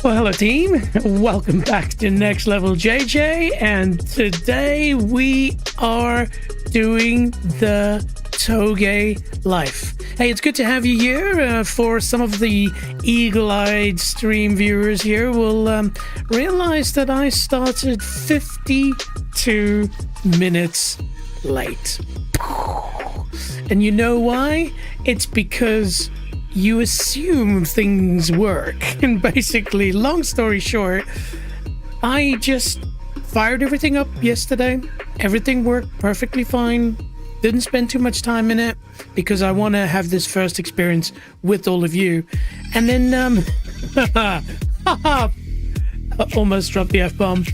Well, hello team. Welcome back to Next Level JJ, and today we are doing the Touge Life. Hey, it's good to have you here. For some of the eagle-eyed stream viewers here will realize that I started 52 minutes late. And you know why? It's because you assume things work. And basically, long story short, I just fired everything up yesterday. Everything worked perfectly fine. Didn't spend too much time in it because I want to have this first experience with all of you. And then, I almost dropped the F-bomb.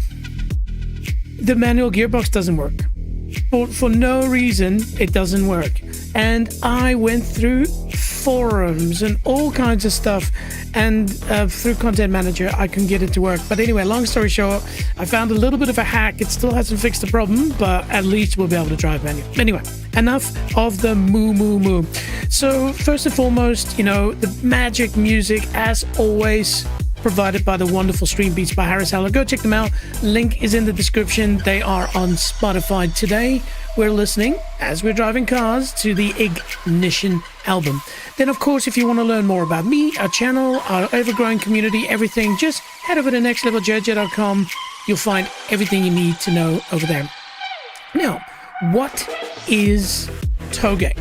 The manual gearbox doesn't work. For no reason, it doesn't work. And I went through forums and all kinds of stuff, and through Content Manager I can get it to work. But anyway, long story short, I found a little bit of a hack. It still hasn't fixed the problem, but at least we'll be able to drive manual. Anyway, enough of the moo. So first and foremost, you know, the magic music, as always, provided by the wonderful Stream Beats by Harris Heller. Go check them out. Link is in the description. They are on Spotify. Today we're listening, as we're driving cars, to the Ignition album. Then, of course, if you want to learn more about me, our channel, our ever-growing community, everything, just head over to nextleveljj.com. You'll find everything you need to know over there. Now, what is Touge?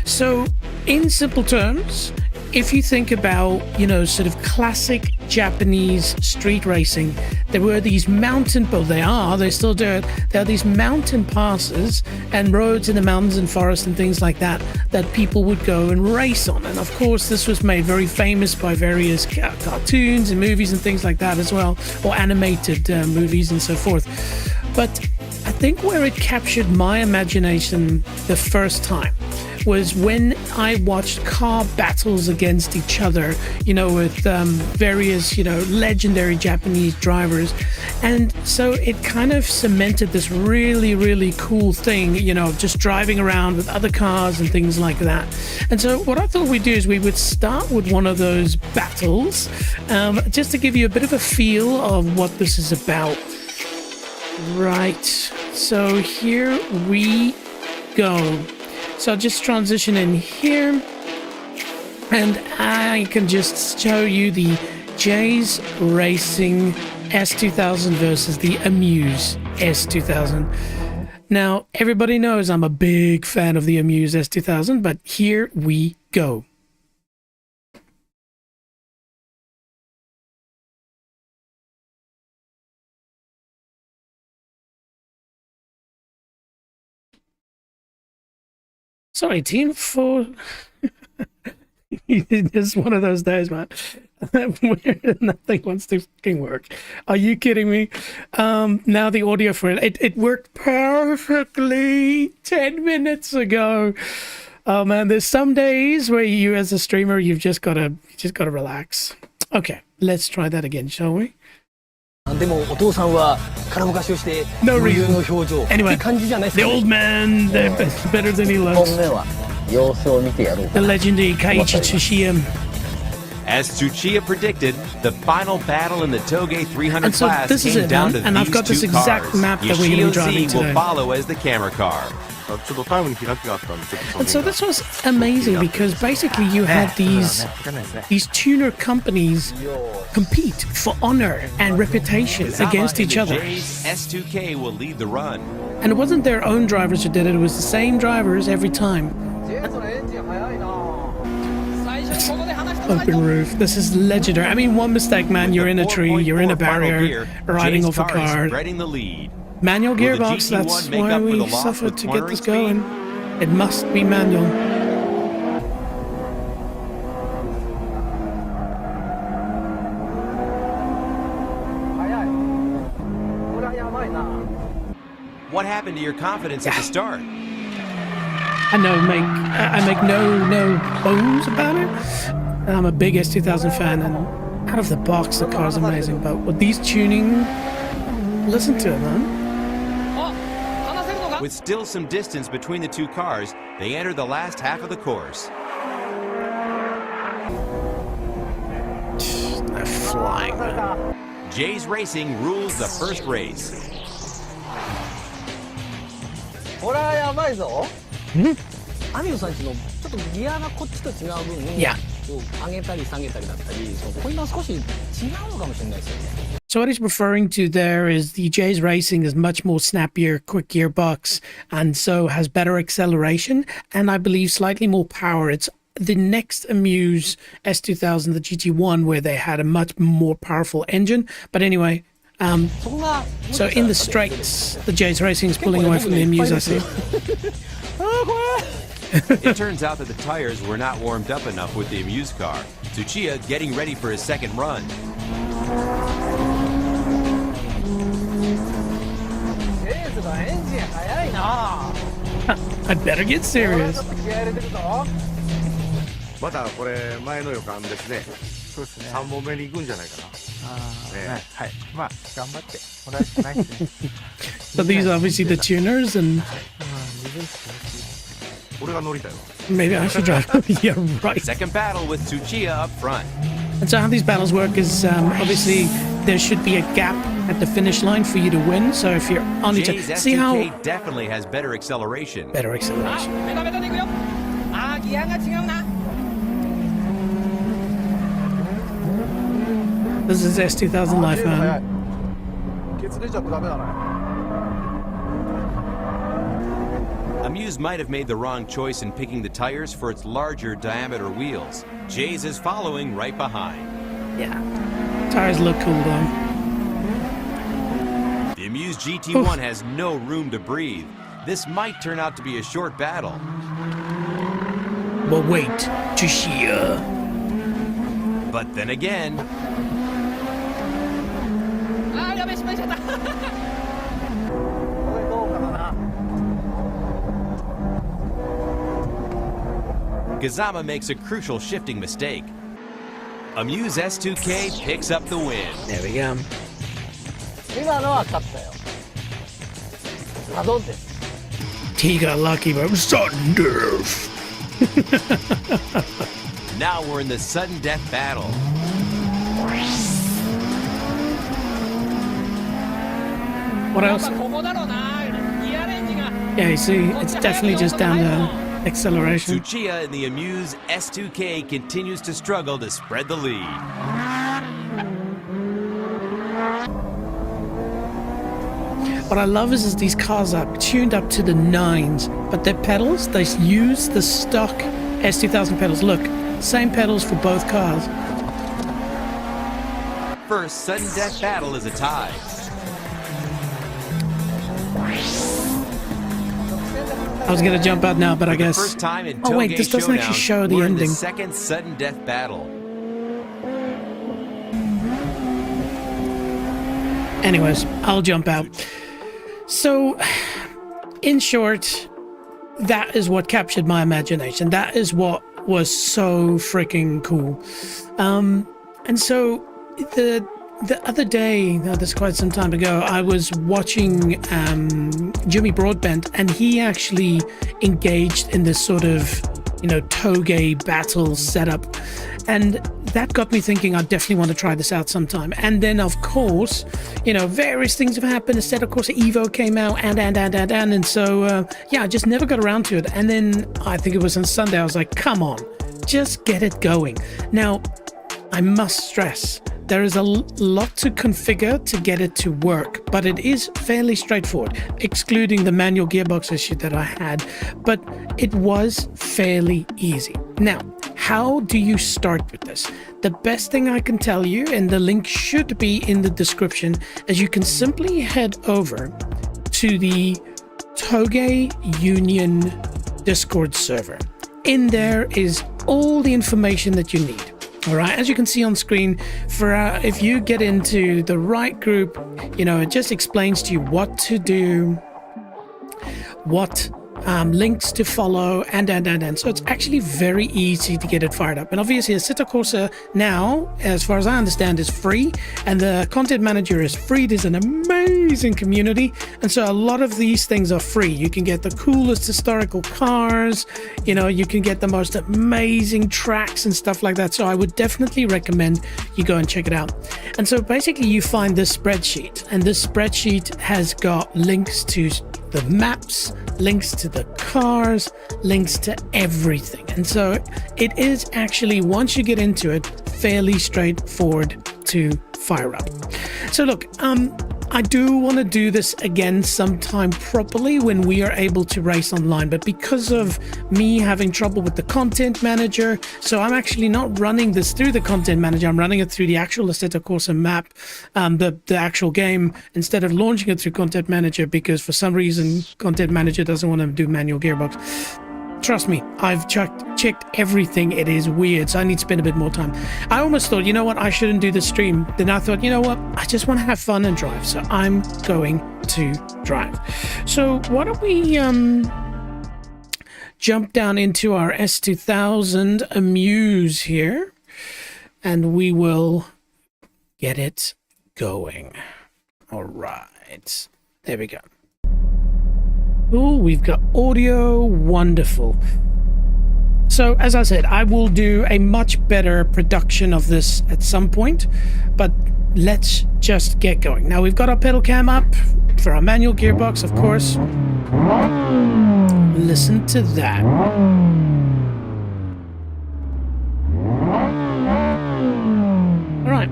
So, in simple terms, if you think about, you know, sort of classic Japanese street racing, there were these they still do it. There are these mountain passes and roads in the mountains and forests and things like that people would go and race on. And of course, this was made very famous by various cartoons and movies and things like that as well, or animated movies and so forth. But I think where it captured my imagination the first time was when I watched car battles against each other, you know, with various, you know, legendary Japanese drivers. And so it kind of cemented this really cool thing, you know, just driving around with other cars and things like that. And so what I thought we'd do is we would start with one of those battles, just to give you a bit of a feel of what this is about. Right, so here we go. So I'll just transition in here, and I can just show you the J's Racing S2000 versus the Amuse S2000. Now, everybody knows I'm a big fan of the Amuse S2000, but here we go. Sorry, team, for it's one of those days, man, where nothing wants to fucking work. Are you kidding me? Now the audio for it worked perfectly 10 minutes ago. Oh man, there's some days where you, as a streamer, you've just gotta relax. Okay, let's try that again, shall we? No reason. Anyway, the old man, they're better than he looks. The legendary Keiichi Tsuchiya. As Tsuchiya predicted, the final battle in the Touge 300 so class this is came it, down man. to And these I've got this two exact cars. map that we're going to be driving today. Will follow as the camera car. And so this was amazing because basically you had these tuner companies compete for honor and reputation against each other. S2K will lead the run. And it wasn't their own drivers who did it, it was the same drivers every time. Open roof. This is legendary. I mean, one mistake, man, you're in a tree, you're in a barrier, riding off a car. Spreading the lead. Manual gearbox, that's why we suffered to get this going. It must be manual. What happened to your confidence at the start? I make no bones about it. I'm a big S2000 fan, and out of the box, the car's amazing. But with these tuning, listen to it, man. With still some distance between the two cars, they enter the last half of the course. flying. Jay's Racing rules the first race. これはやばいぞ。網野さんちのちょっとギアがこっちと違う分、Yeah. 上げたり下げたりだったり、これ今少し違うのかもしれないですよね。So what he's referring to there is the Jays Racing is much more snappier, quick gearbox, and so has better acceleration, and I believe slightly more power. It's the next Amuse S2000, the GT1, where they had a much more powerful engine. But anyway, so in the straights, the Jays Racing is pulling away from the Amuse, I see. It turns out that the tires were not warmed up enough with the Amuse car. Tsuchiya getting ready for his second run. I'd better get serious. またこれ前の予感ですね。そうですね。 3本目に行くんじゃないかな。はい。まあ頑張ってもらうしかないですね。 So these are obviously the tuners, and 俺が乗りたいわ。 maybe I should drive. Yeah, right. Second battle with Tsuchiya up front. And so how these battles work is obviously there should be a gap at the finish line for you to win. So if you're on each other, Jay's see how S2K definitely has better acceleration. better acceleration. ベタベタでいくよ。ギアが違うな。 This is S2000 Life, man. ケツ出ちゃダメだな。 Amuse might have made the wrong choice in picking the tires for its larger diameter wheels. Jay's is following right behind. Yeah, tires look cool though. The Amuse GT1 has no room to breathe. This might turn out to be a short battle. But wait, Tsuchiya. But then again, やべ失敗しちゃった。これどうかな。 Gazama makes a crucial shifting mistake. Amuse S2K picks up the win. There we go. 今のは勝ったよ。サドンデ。 He got lucky, but sudden death. Now we're in the sudden death battle. What else? ここだろうな。ギアレンジが。 Yeah, you see, it's definitely just down to acceleration. Tsuchiya in the Amuse S2K continues to struggle to spread the lead. What I love is these cars are tuned up to the 9s, but their pedals, they use the stock S2000 pedals. Look, same pedals for both cars. First sudden death battle is a tie. I was gonna jump out now, but I For the guess. first time in Oh wait, Touge this doesn't actually show Showdown, the we're in ending. the second sudden death battle. Anyways, I'll jump out. So, in short, that is what captured my imagination. That is what was so freaking cool. And so the other day, this is quite some time ago, I was watching Jimmy Broadbent, and he actually engaged in this sort of, Touge battle setup. And that got me thinking I definitely want to try this out sometime. And then, of course, various things have happened. Assetto Corsa Evo came out, and so, I just never got around to it. And then I think it was on Sunday, I was like, come on, just get it going. Now, I must stress, there is a lot to configure to get it to work, but it is fairly straightforward, excluding the manual gearbox issue that I had, but it was fairly easy. Now, how do you start with this? The best thing I can tell you, and the link should be in the description, is you can simply head over to the Touge Union Discord server. In there is all the information that you need. All right, as you can see on screen, for if you get into the right group, it just explains to you what to do, what links to follow, and. So it's actually very easy to get it fired up. And obviously, Assetto Corsa now, as far as I understand, is free, and the content manager is free. There's an amazing community, and so a lot of these things are free. You can get the coolest historical cars, you know, you can get the most amazing tracks and stuff like that. So I would definitely recommend you go and check it out. And so basically, you find this spreadsheet, and this spreadsheet has got links to the maps, links to the cars, links to everything. And so it is actually, once you get into it, fairly straightforward to fire up. So look, I do want to do this again sometime properly when we are able to race online, but because of me having trouble with the content manager, so I'm actually not running this through the content manager. I'm running it through the actual Assetto Corsa map, the actual game, instead of launching it through content manager, because for some reason content manager doesn't want to do manual gearbox. Trust me, I've checked everything. It is weird, so I need to spend a bit more time. I almost thought, you know what, I shouldn't do the stream. Then I thought, you know what, I just want to have fun and drive, so I'm going to drive. So why don't we jump down into our S2000 Amuse here, and we will get it going. All right, there we go. Oh, we've got audio. Wonderful. So, as I said, I will do a much better production of this at some point, but let's just get going. Now, we've got our pedal cam up for our manual gearbox, of course. Listen to that. All right.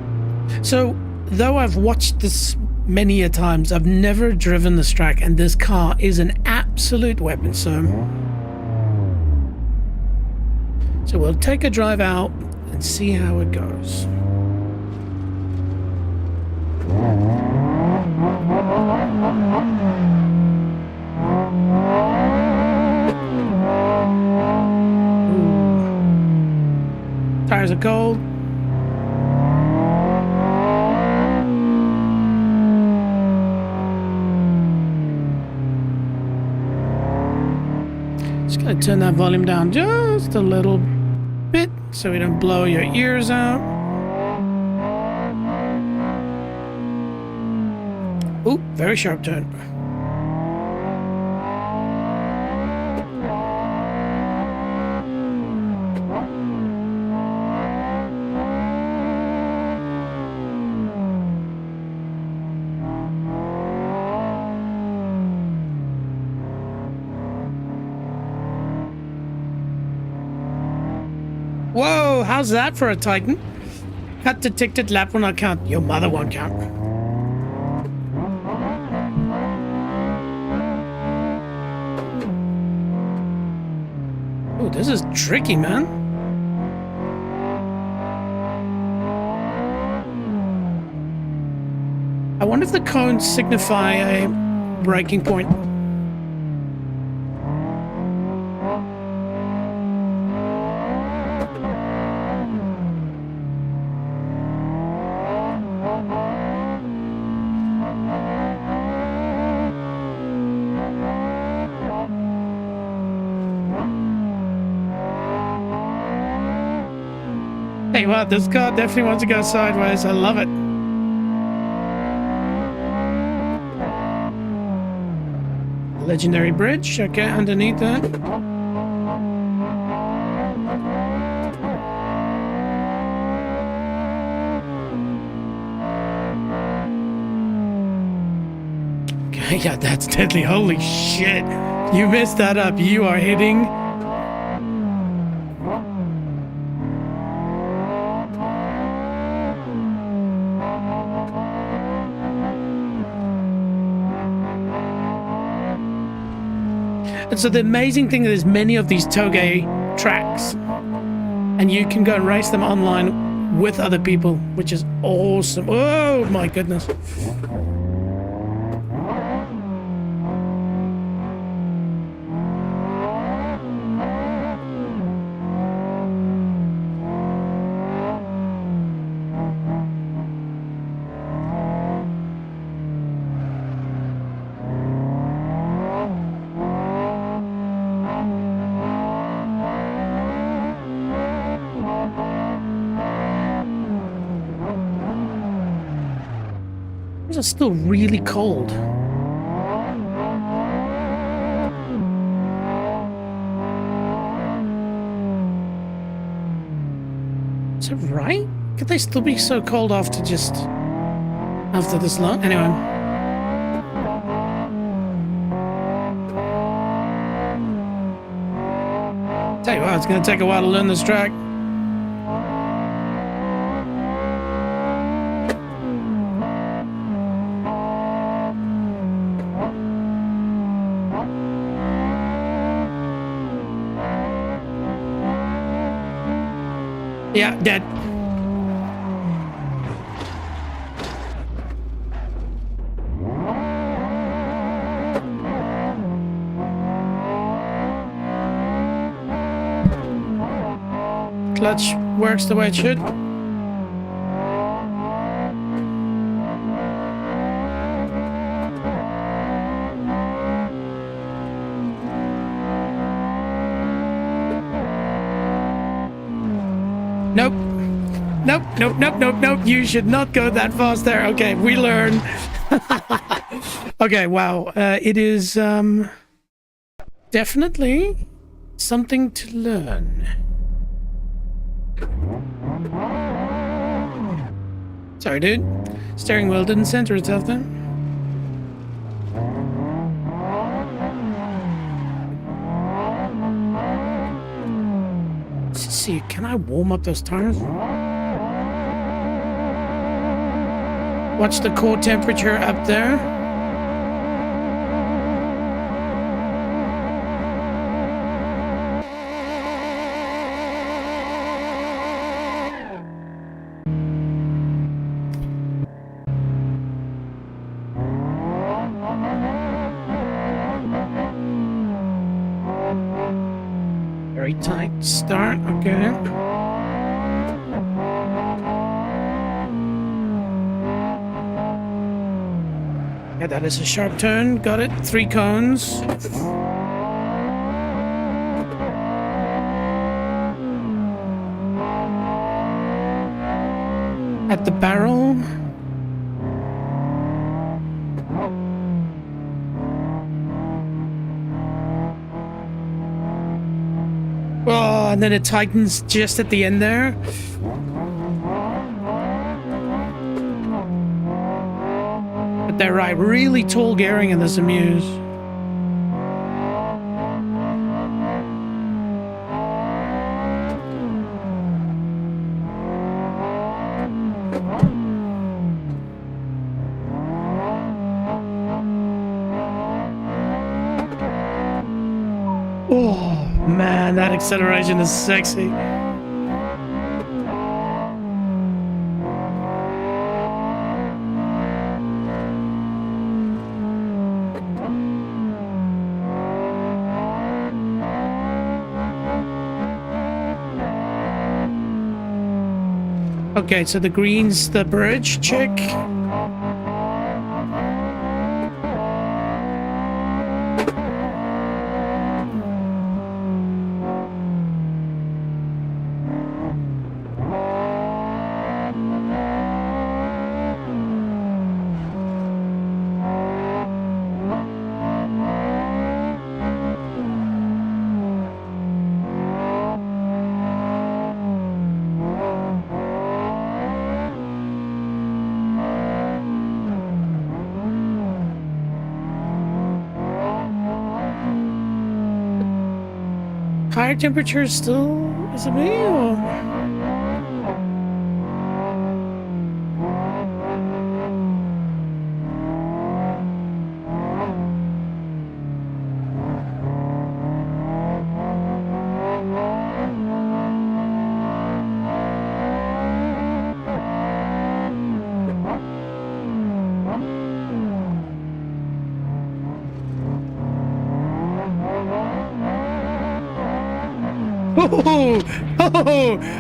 So, though I've watched this many a times, I've never driven this track, and this car is an absolute weapon. So we'll take a drive out and see how it goes. Ooh. Tires are cold. Gonna turn that volume down just a little bit so we don't blow your ears out. Ooh, very sharp turn. Whoa, how's that for a Titan? Cut detected, lap will not count. Your mother won't count. Oh, this is tricky, man. I wonder if the cones signify a braking point. Hey, wow, this car definitely wants to go sideways. I love it. Legendary bridge. Okay, underneath that. Okay, yeah, that's deadly. Holy shit. You messed that up. You are hitting... And so the amazing thing is many of these Touge tracks, and you can go and race them online with other people, which is awesome. Oh my goodness. Cars are still really cold. Is it right? Could they still be so cold after this long? Anyway. Tell you what, it's going to take a while to learn this track. Yeah, dead. Clutch works the way it should. Nope. Nope. You should not go that fast there. Okay, we learn. Okay, wow. It is definitely something to learn. Sorry, dude. Steering wheel didn't center itself then. Let's see, can I warm up those tires? Watch the core temperature up there. Very tight start, okay. Yeah, that is a sharp turn. Got it. 3 cones. At the barrel. Oh, and then it tightens just at the end there. But they're right, really tall gearing in this Amuse. Oh man, that acceleration is sexy. Okay, so the green's the bridge, check. Higher temperature still, is it me or?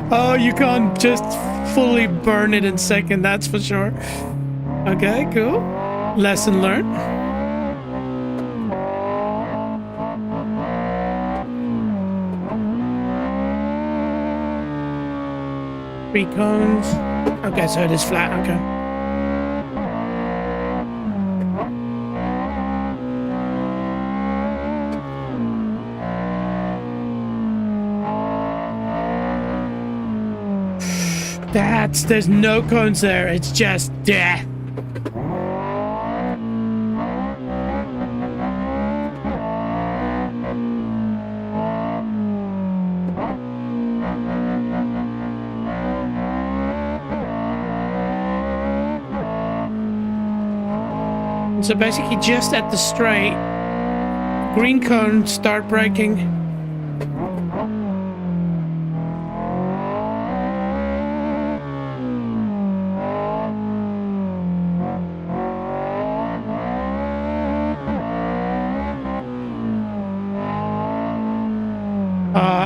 Oh, you can't just fully burn it in second, that's for sure. Okay, cool. Lesson learned. Three cones. Okay, so it is flat, okay. There's no cones there. It's just death. So basically just at the straight, green cone, start braking.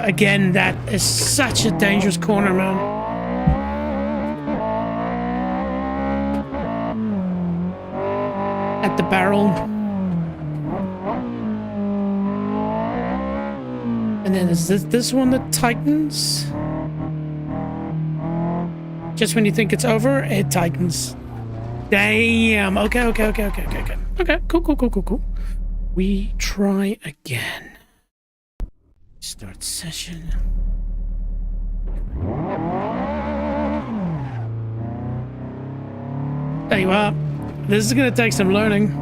Again, that is such a dangerous corner, man. At the barrel. And then is this one that tightens? Just when you think it's over, it tightens. Damn. Okay. Okay, cool. We try again. Start session. Tell you what, this is gonna take some learning.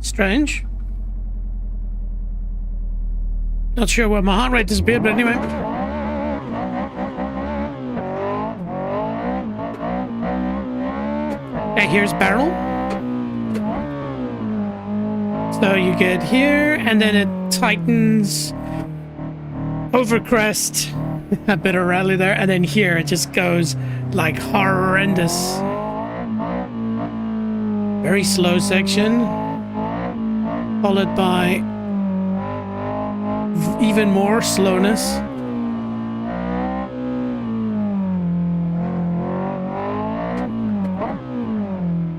Strange. Not sure where my heart rate disappeared, but anyway. Okay, here's barrel. So you get here, and then it tightens over crest. A bit of rally there, and then here it just goes like horrendous. Very slow section. Followed by even more slowness.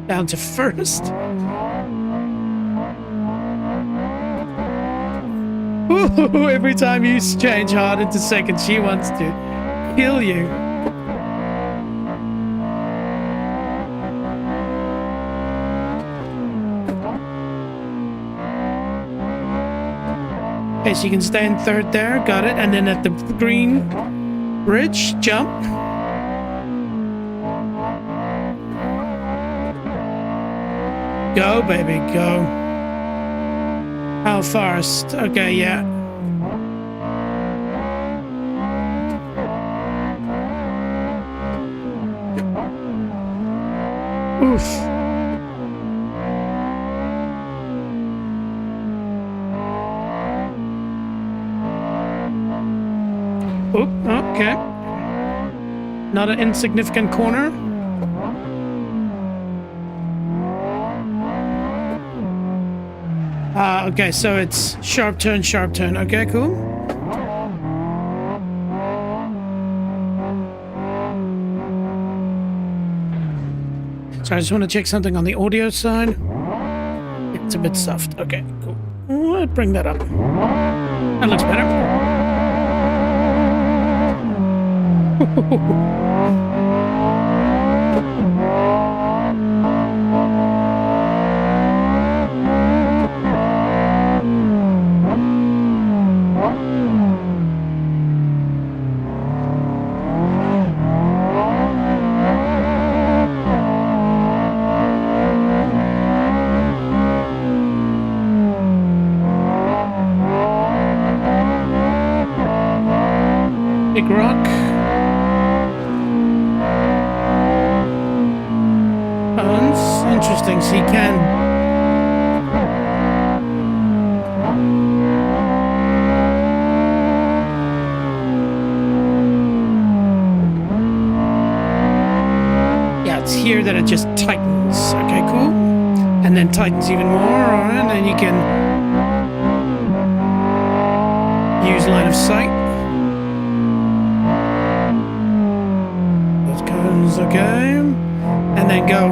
Down to first. Ooh, every time you change hard into second, she wants to kill you. Okay, so you can stay in third there, got it. And then at the green bridge, jump. Go, baby, go. How fast? Okay, yeah. Oof. Oop, okay. Not an insignificant corner. Okay, so it's sharp turn, sharp turn. Okay, cool. So I just want to check something on the audio side. It's a bit soft. Okay, cool. I'll bring that up. That looks better. Big rock. Interesting, so you can yeah, it's here that it just tightens. Okay, cool. And then tightens even more, alright, and then you can use line of sight. okay? And then go.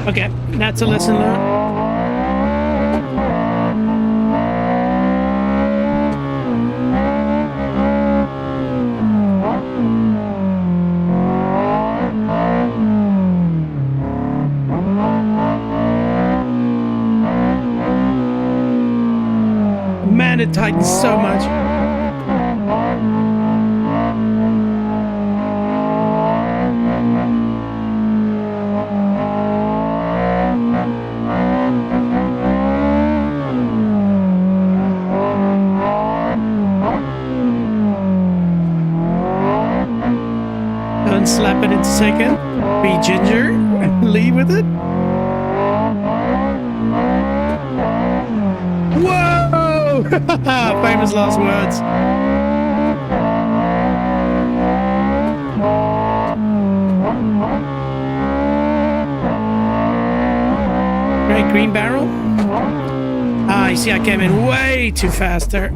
Okay, that's a lesson learned. Man, it tightens so much. Don't slap it in second. Be ginger and lead with it. Whoa! Famous last words. Great green barrel. Ah, you see, I came in way too fast there.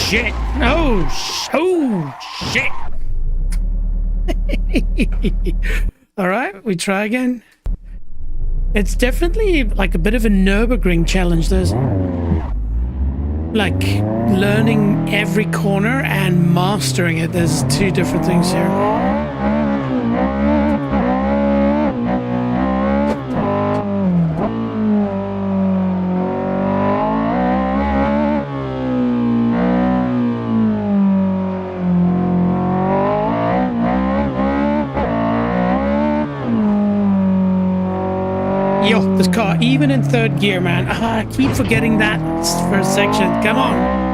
Shit! Oh shit! All right, we try again. It's definitely like a bit of a Nürburgring challenge. There's like learning every corner and mastering it. There's two different things here. Yo, this car, even in third gear, man. I keep forgetting that first section. Come on.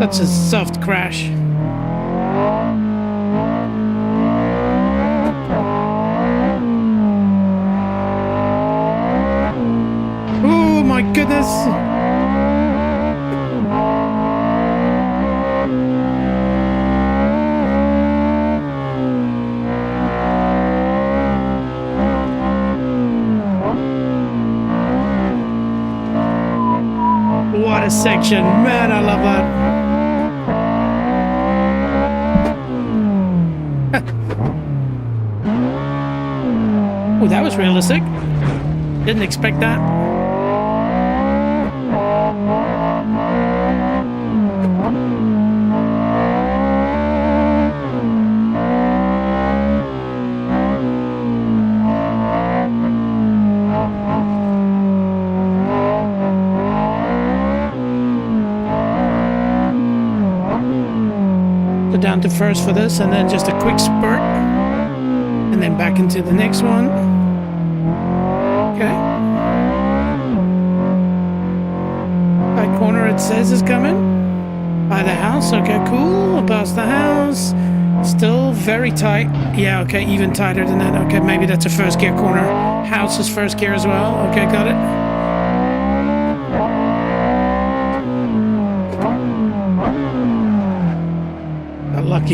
That's a soft crash. Oh my goodness! What a section, man, I love that. Oh, that was realistic. Didn't expect that. So down to first for this, and then just a quick spurt. And then back into the next one. Okay. By corner it says is coming. By the house. Okay, cool. Past the house. Still very tight. Yeah, okay, even tighter than that. Okay, maybe that's a first gear corner. House is first gear as well. Okay, got it. Got lucky.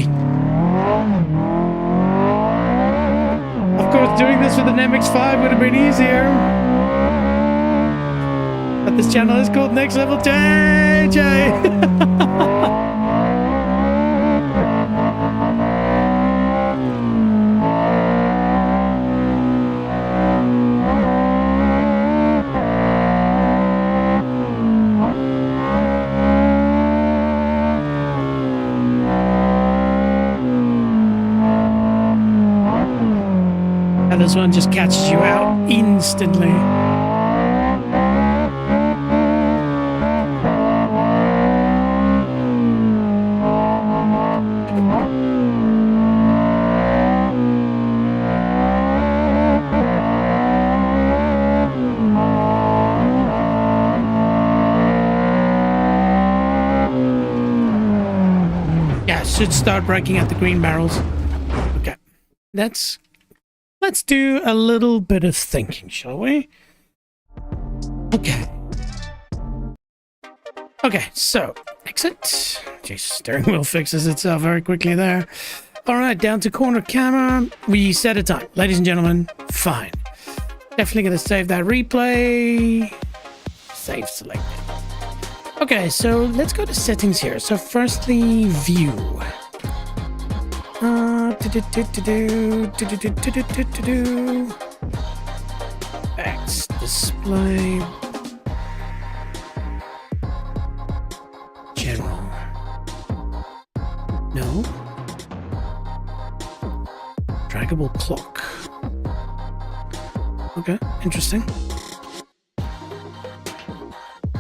this with an MX-5 would have been easier. But this channel is called Next Level JJ. This one just catches you out instantly. Yeah, should start breaking out the green barrels. Okay, let's do a little bit of thinking, shall we? Okay. Okay, so exit. Jeez, steering wheel fixes itself very quickly there. All right, down to corner camera. We set a time. Ladies and gentlemen, fine. Definitely going to save that replay. Save selected. Okay, so let's go to settings here. So firstly, view. X display. General. No. Draggable clock. Okay, interesting.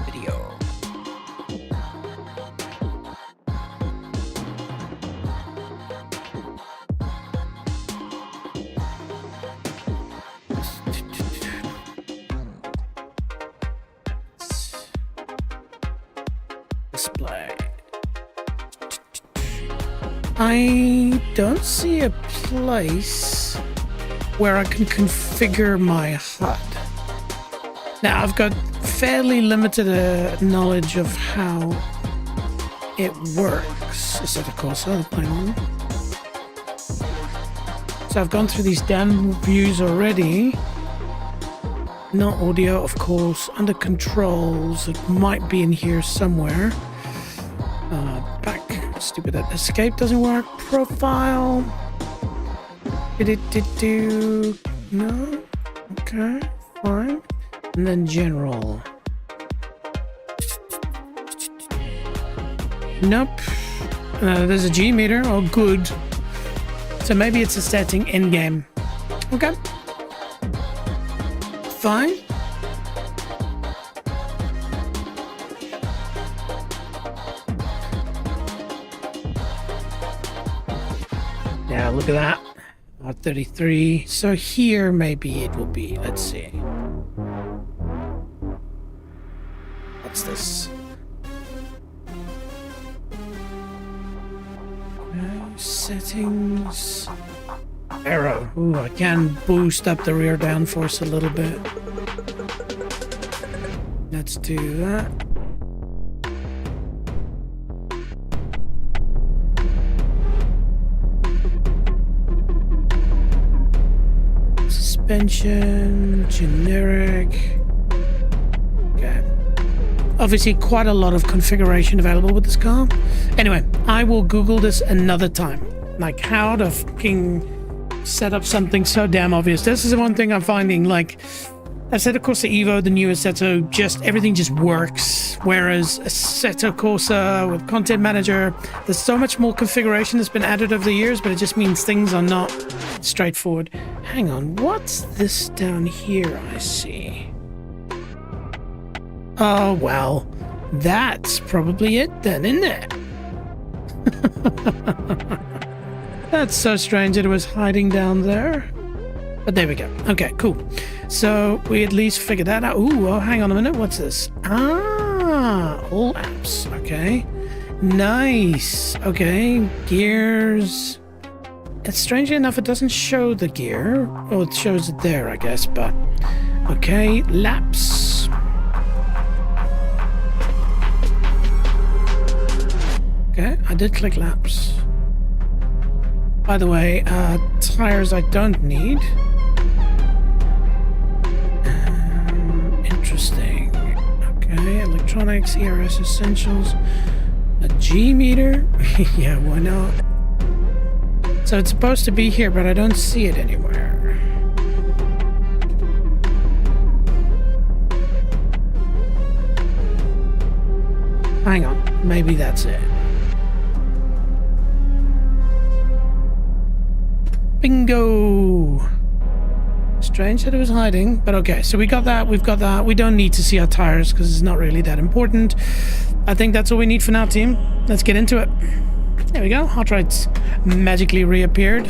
Video. Display. I don't see a place where I can configure my HUD. Now, I've got fairly limited knowledge of how it works. Assetto Corsa, the plain one. So I've gone through these damn views already. No audio, of course. Under controls, it might be in here somewhere. Back. Stupid that escape doesn't work. Profile. No. Okay, fine. And then general. Nope. There's a G meter. Oh, good. So maybe it's a setting in game. Okay. Fine. Yeah, look at that. R33. So here maybe it will be. Let's see. What's this? Settings. Arrow. Ooh, I can boost up the rear downforce a little bit. Let's do that. Suspension, generic. Okay. Obviously quite a lot of configuration available with this car. Anyway, I will Google this another time. Like how to fucking set up something so damn obvious. This is the one thing I'm finding, like Assetto Corsa Evo, the new Assetto, just everything just works. Whereas Assetto Corsa with Content Manager, there's so much more configuration that's been added over the years, but it just means things are not straightforward. Hang on, what's this down here I see? Oh, well, that's probably it then, isn't it? That's so strange that it was hiding down there. But there we go. Okay, cool. So we at least figured that out. Ooh, oh, hang on a minute. What's this? Ah, all apps. Okay. Nice. Okay. Gears. It's strangely enough, it doesn't show the gear. Oh, it shows it there, I guess, but okay. Laps. Okay, I did click laps. By the way, tires I don't need. electronics, ERS essentials, a G meter. Yeah, why not? So it's supposed to be here, but I don't see it anywhere. Hang on, maybe that's it. Bingo! Strange that it was hiding, but okay, so we got that, we've got that. We don't need to see our tires because it's not really that important. I think that's all we need for now, team. Let's get into it. There we go, hot rights magically reappeared.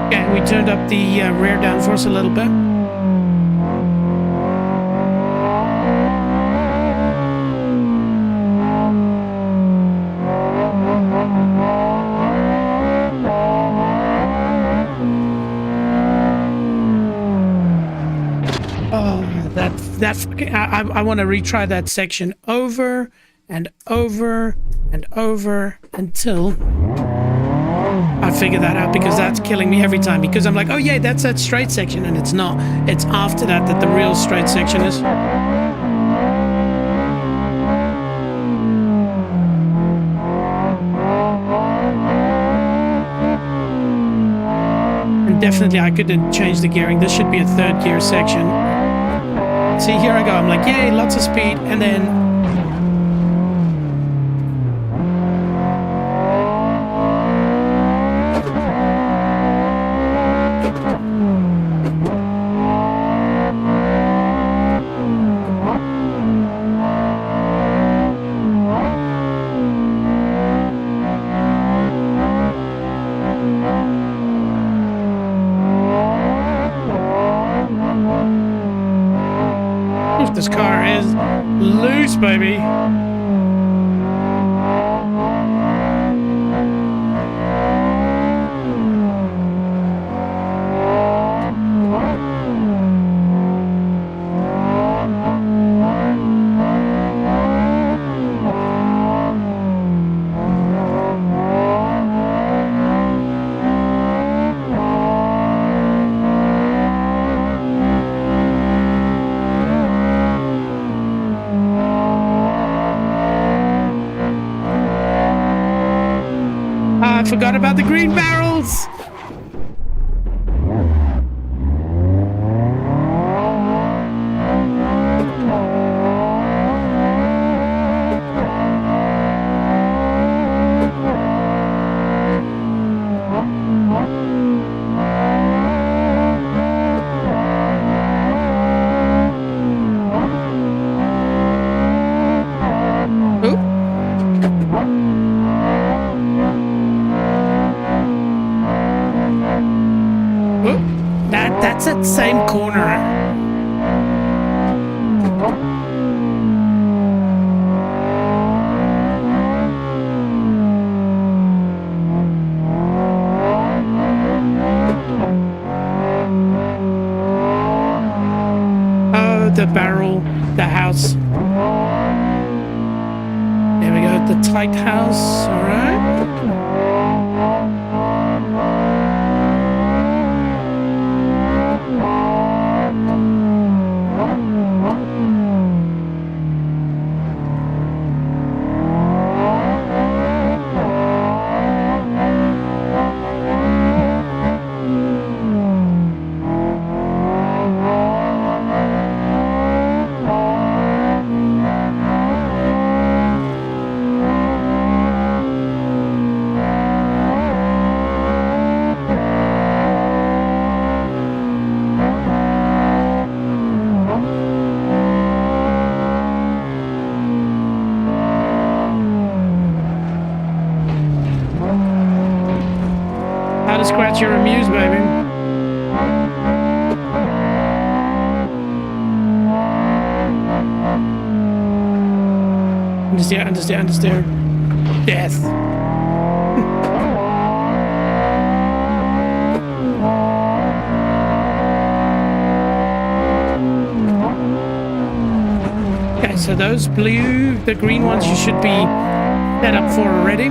Okay, we turned up the rear downforce a little bit. I want to retry that section over and over and over until I figure that out, because that's killing me every time, because I'm like, oh yeah, that's that straight section, and it's not. It's after that that the real straight section is. And definitely I couldn't change the gearing. This should be a third gear section. See, here I go. I'm like, yay, lots of speed, and then this car is loose, baby. I forgot about the green barrels. That's that same corner. Oh, the barrel, the house. There we go, the tight house, all right. How to scratch your amuse, baby. Understeer. Death. Okay, so those blue, the green ones you should be set up for already.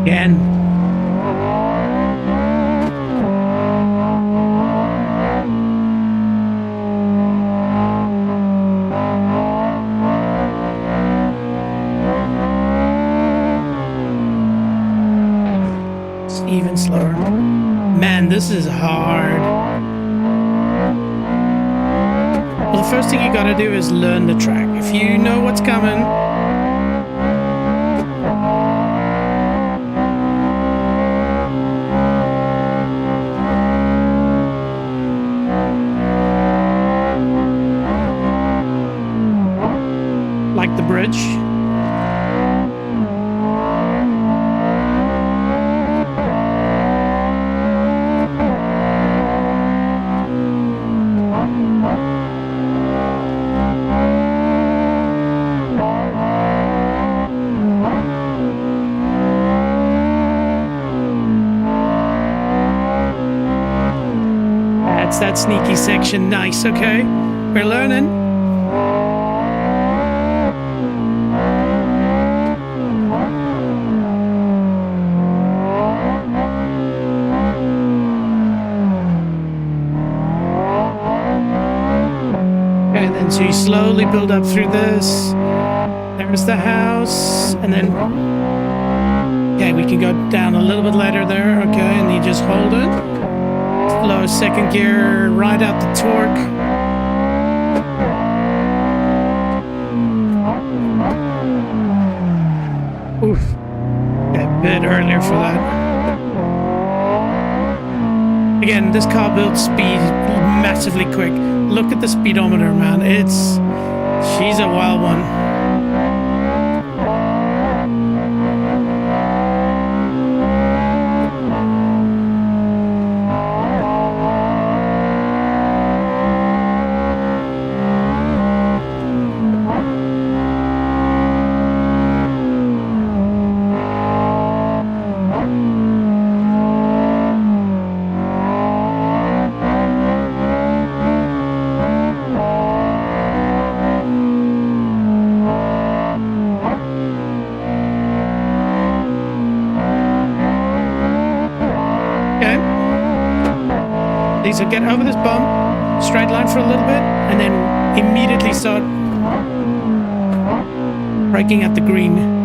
Again. It's even slower. Man, this is hard. Well, the first thing you gotta do is learn the track. If you know what's coming, like the bridge. That's that sneaky section. Nice, okay. We're learning. So you slowly build up through this. There's the house. And then, okay, we can go down a little bit later there. Okay, and you just hold it. Slow second gear, ride out the torque. Oof. Okay, a bit earlier for that. Again, this car builds speed massively quick. Look at the speedometer, man. She's a wild one. So get over this bump, straight line for a little bit, and then immediately start braking at the green.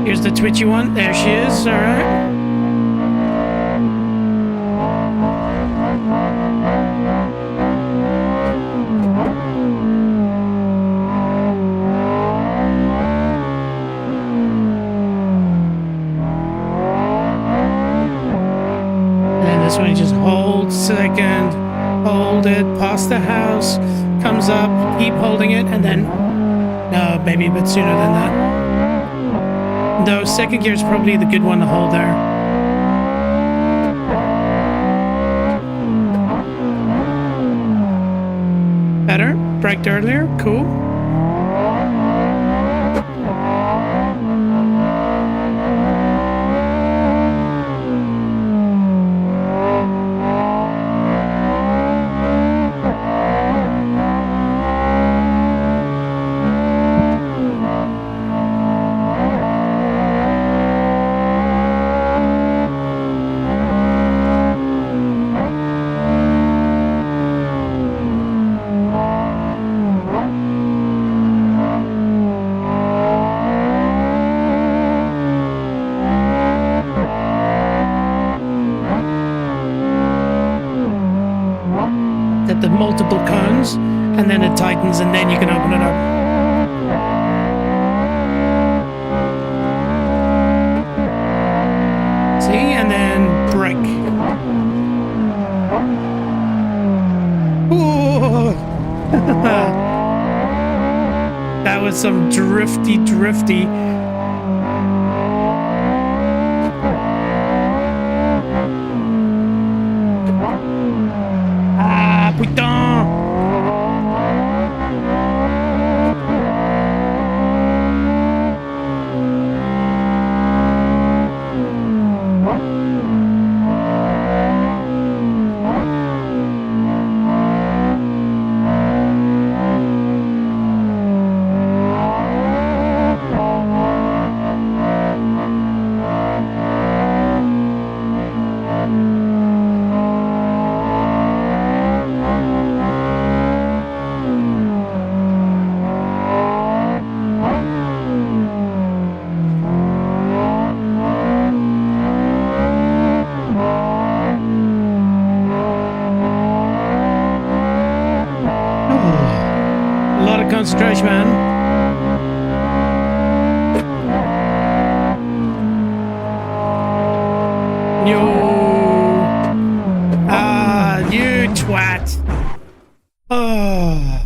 Here's the twitchy one. There she is. All right. This one, you just hold second, hold it, past the house, comes up, keep holding it, and then, no, maybe a bit sooner than that. No, second gear is probably the good one to hold there. Better, braked earlier, cool. multiple cones, and then it tightens, and then you can open it up. See, and then brake. Ooh. That was some drifty. Ah, putain! Concentration, man. Yo. Ah, you twat. Oh.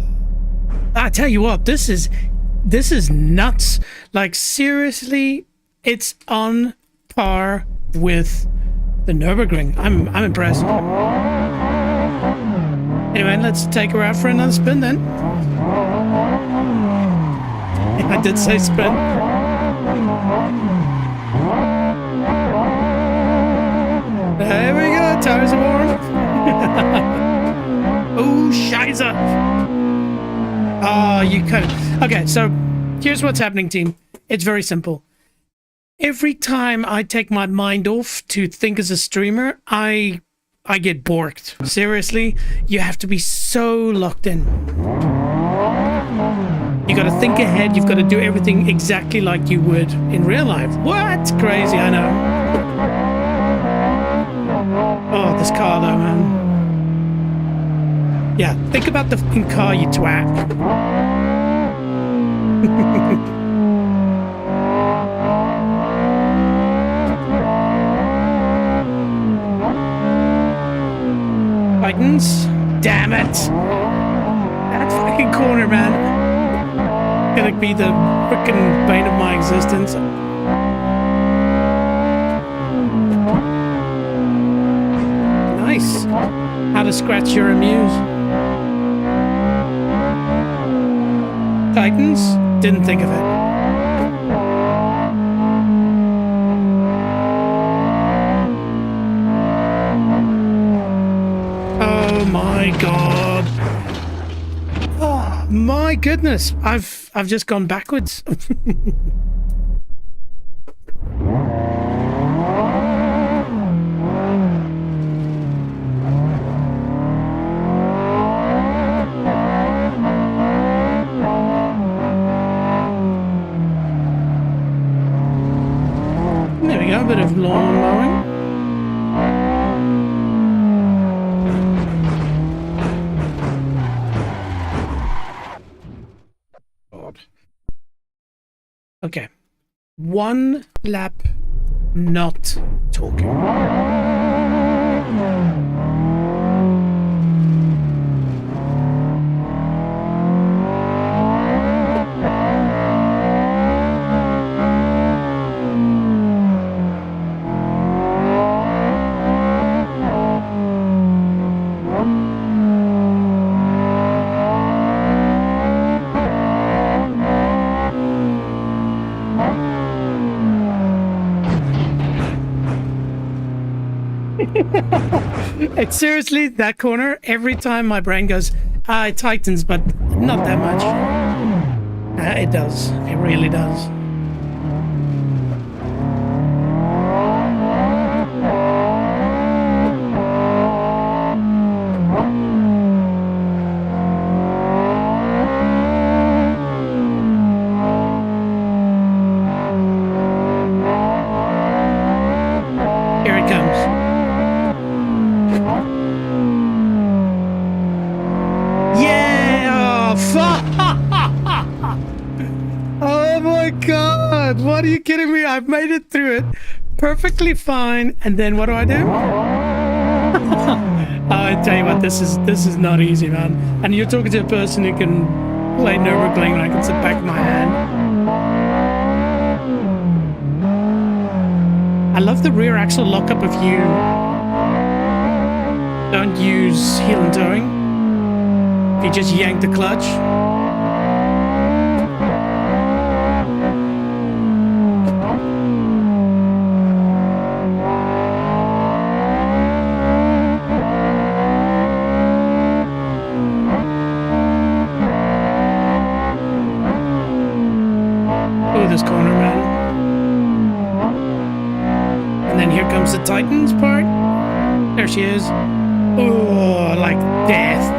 I tell you what, this is nuts. Like, seriously, it's on par with the Nürburgring. I'm impressed. Anyway, let's take her out for another spin then. I did say spin. There we go, tires are warm. Oh, Scheiße. Oh, you cut it. Okay, so here's what's happening, team. It's very simple. Every time I take my mind off to think as a streamer, I get borked. Seriously, you have to be so locked in. You gotta think ahead, you've gotta do everything exactly like you would in real life. What? Crazy, I know. Oh, this car though, man. Yeah, think about the fucking car, you twat. Titans? Damn it! That fucking corner, man. Gonna be the frickin' bane of my existence. Nice. How to scratch your amuse. Titans? Didn't think of it. Oh my god. Oh my goodness. I've just gone backwards. There we go, a bit of lawn mowing. Okay, one lap not talking. It's seriously that corner. Every time my brain goes, it tightens, but not that much. It does. It really does. Here it comes. What are you kidding me? I've made it through it perfectly fine. And then what do I do? I tell you what, this is not easy, man. And you're talking to a person who can play Nürburgring and I can sit back in my hand. I love the rear axle lockup if you don't use heel and towing. If you just yank the clutch. This corner, man. And then here comes the Titans part. There she is. Oh, like death.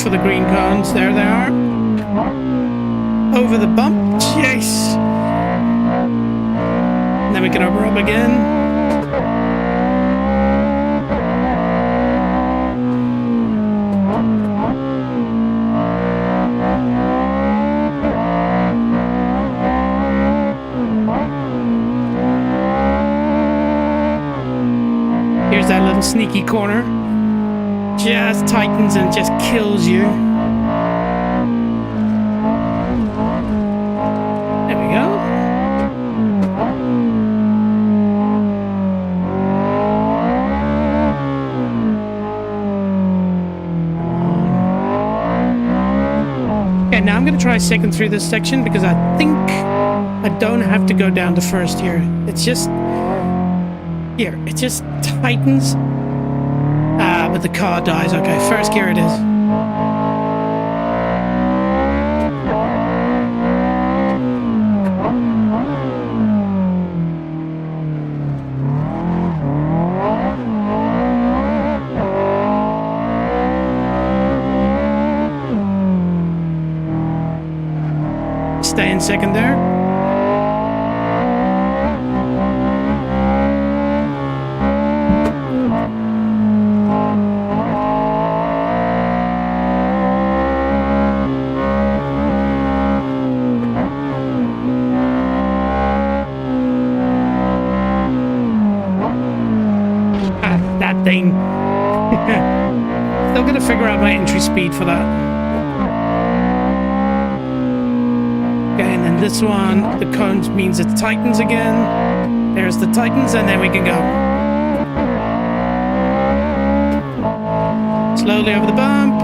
For the green cones, there they are. Over the bump, chase. And then we can over up again. Here's that little sneaky corner. Just tightens and just kills you. There we go. Okay, now I'm going to try second through this section because I think I don't have to go down to first here. It's just... Here, it just tightens. But the car dies. Okay, first gear it is. Stay in second there. Thing. Still gonna figure out my entry speed for that. Okay, and then this one, the cones means it tightens again. There's the tightens, and then we can go. Slowly over the bump,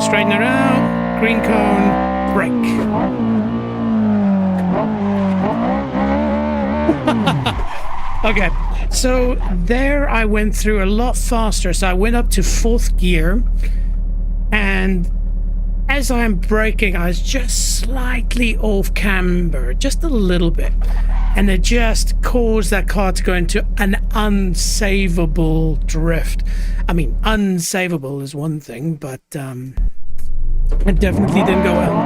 straighten her out, green cone, brake. Okay. So there I went through a lot faster. So I went up to fourth gear, and as I'm braking, I was just slightly off camber, just a little bit, and it just caused that car to go into an unsavable drift. I mean, unsavable is one thing, but it definitely didn't go well.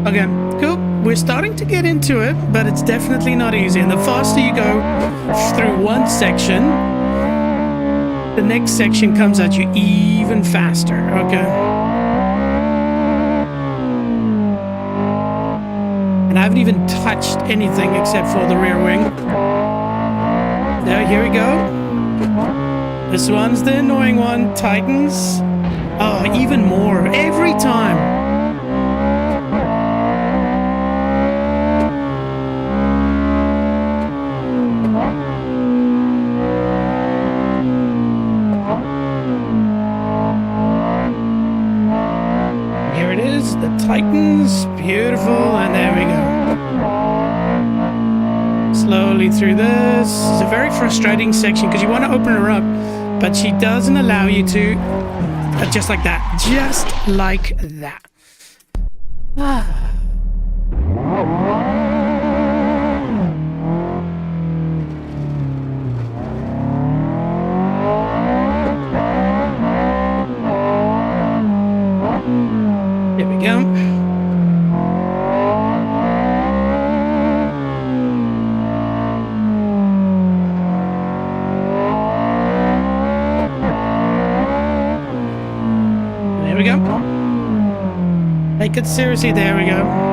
Okay, cool. We're starting to get into it, but it's definitely not easy. And the faster you go through one section, the next section comes at you even faster, okay? And I haven't even touched anything except for the rear wing. There, here we go. This one's the annoying one, tightens. Oh, even more, every time. Tightens, beautiful, and there we go. Slowly through this. It's a very frustrating section because you want to open her up, but she doesn't allow you to. Just like that. Just like that. Ah. Here we go. There we go. Take it seriously. There we go.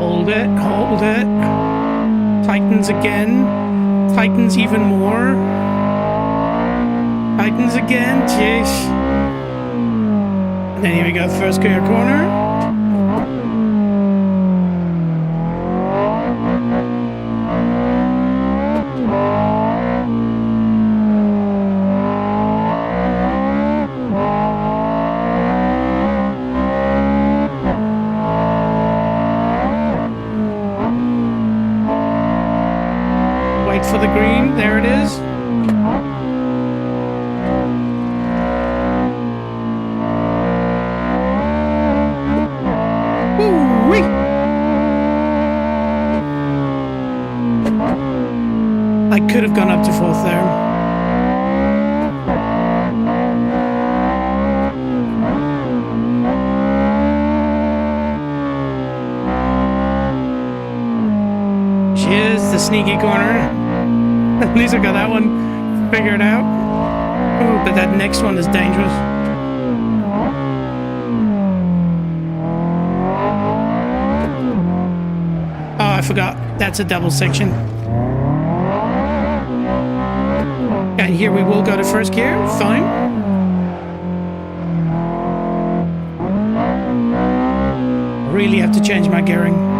Hold it. Tightens again. Tightens even more. Tightens again. Jeez. And then here we go. First gear corner. For the green, there it is. Ooh-wee. I could have gone up to fourth there. Here's the sneaky corner. At least I got that one figured out. Oh, but that next one is dangerous. Oh, I forgot. That's a double section. And here we will go to first gear. Fine. Really have to change my gearing.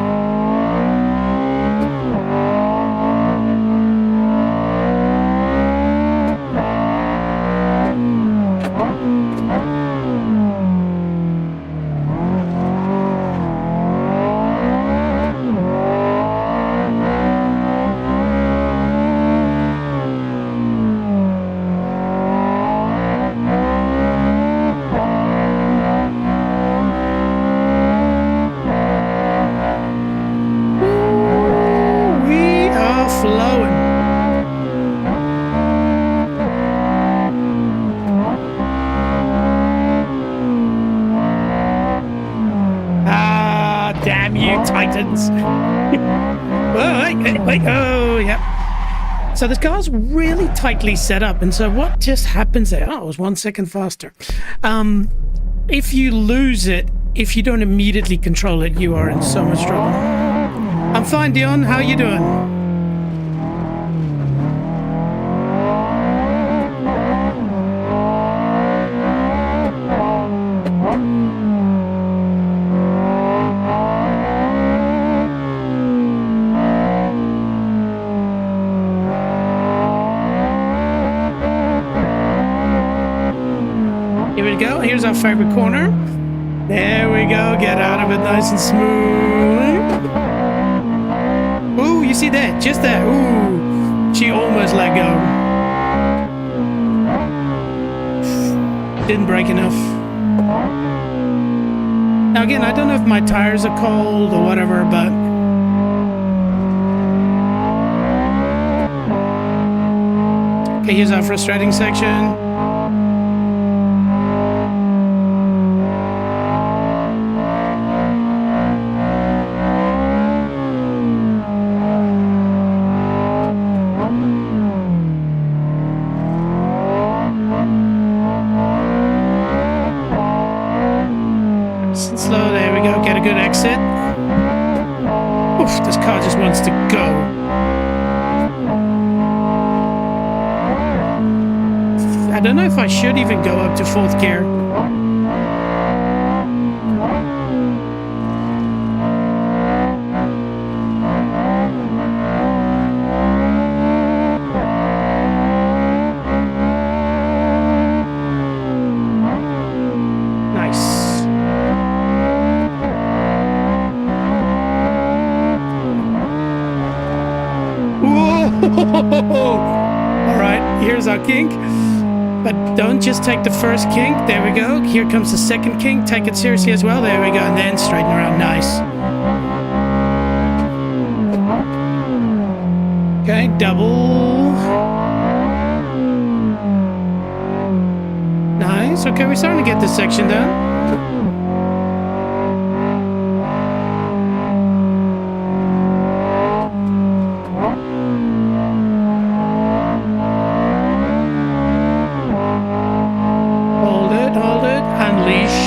Damn you, Titans. Wait. Oh, yeah. So this car's really tightly set up. And so what just happens there? Oh, it was 1 second faster. If you lose it, if you don't immediately control it, you are in so much trouble. I'm fine, Dion. How you doing? Here we go. Here's our favorite corner. There we go. Get out of it nice and smooth. Ooh, you see that? Just that. Ooh, she almost let go. Didn't break enough. Now again, I don't know if my tires are cold or whatever, but okay, here's our frustrating section. Slow, there we go. Get a good exit. Oof, this car just wants to go. I don't know if I should even go up to fourth gear. goes our kink. But don't just take the first kink. There we go. Here comes the second kink. Take it seriously as well. There we go. And then straighten around. Nice. Okay, double. Nice. Okay, we're starting to get this section done. Hold it, unleash.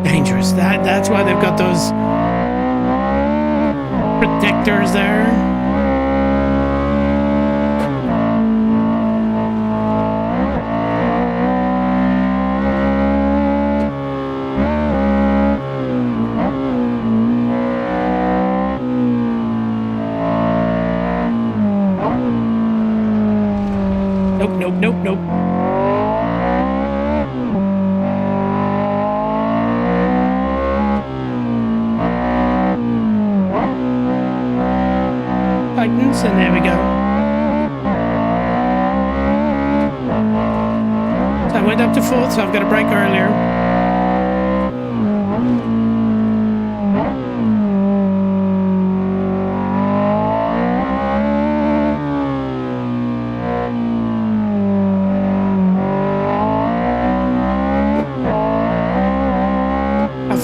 Dangerous. That's why they've got those protectors there. Nope. Tightens, and there we go. So I went up to fourth, so I've got to brake earlier.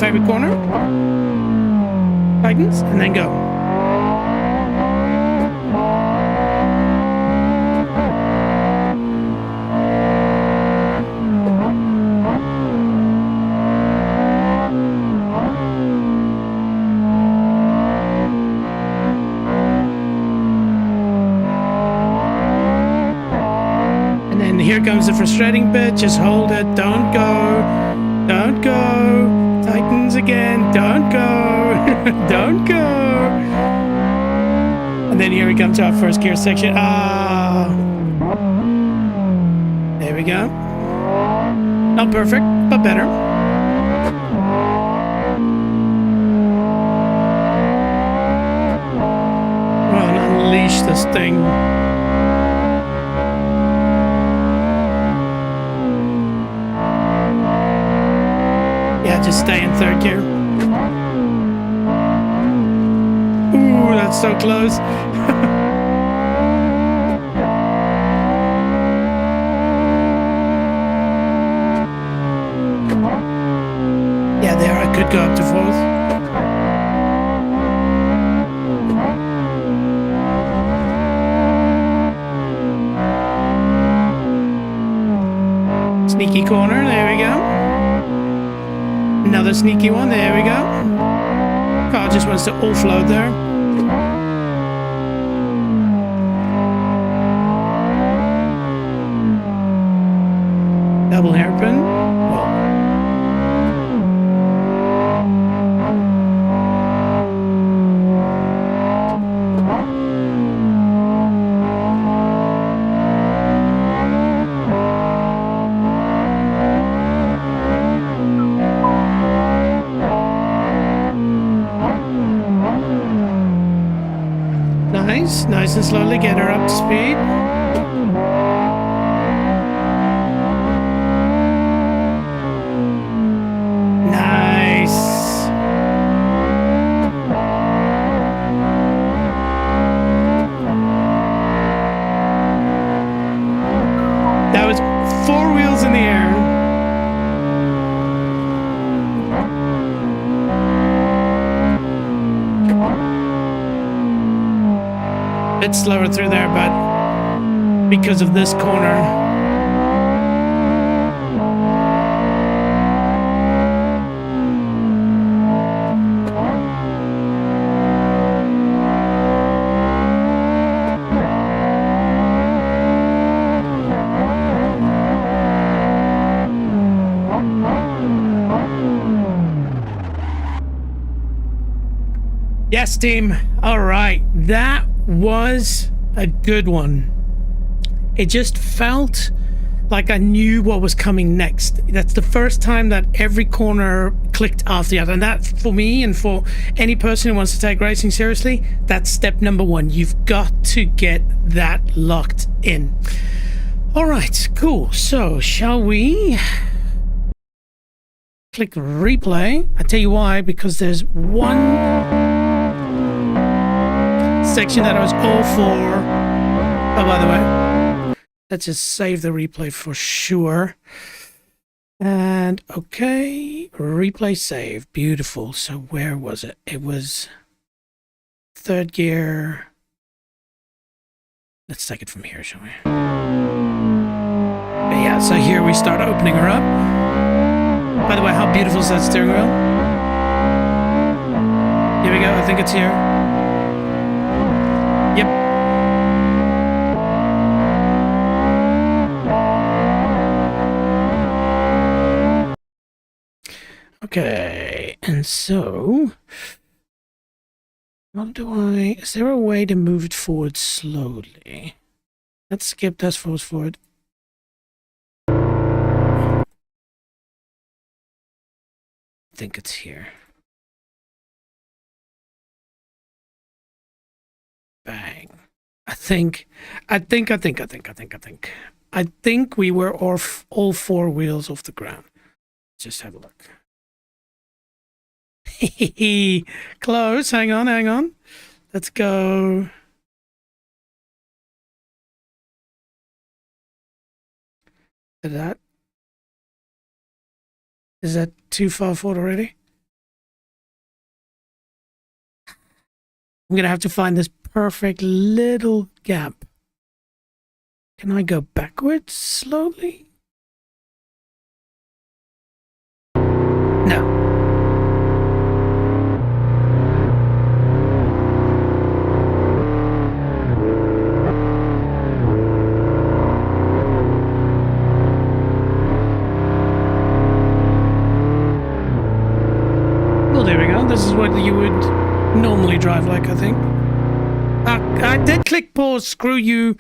Favorite corner, tightens, and then go. And then here comes the frustrating bit. Just hold it, don't go. Tightens again, don't go, don't go. And then here we come to our first gear section. There we go. Not perfect, but better. Well, unleash this thing. Just stay in third gear. Ooh, that's so close. Yeah, there I could go up to fourth. Sneaky corner, there we go. Another sneaky one, there we go. Car just wants to offload there. Double hairpin. Whoa. Nice and slowly get her up to speed. Nice. That was 4 wheels in the air. Bit slower through there, but because of this corner. Yes, team. All right. That was a good one. It just felt like I knew what was coming next. That's the first time that every corner clicked after the other. And that, for me and for any person who wants to take racing seriously, that's step number one. You've got to get that locked in. All right, cool. So, shall we click replay? I tell you why, because there's one section that I was all for. Oh, by the way, let's just save the replay for sure. And okay, replay save. Beautiful. So where was it? It was third gear. Let's take it from here, shall we? But yeah, so here we start opening her up. By the way, how beautiful is that steering wheel? Here we go. I think it's here. Yep. Okay, and so what do I... Is there a way to move it forward slowly? Let's skip that forward. I think it's here. Bang. I think we were off all four wheels off the ground. Just have a look. Close. Hang on. Let's go. That. Is that too far forward already? I'm going to have to find this perfect little gap. Can I go backwards slowly? No. Well, there we go. This is what you would normally drive like, I think. I did click pause. Screw you.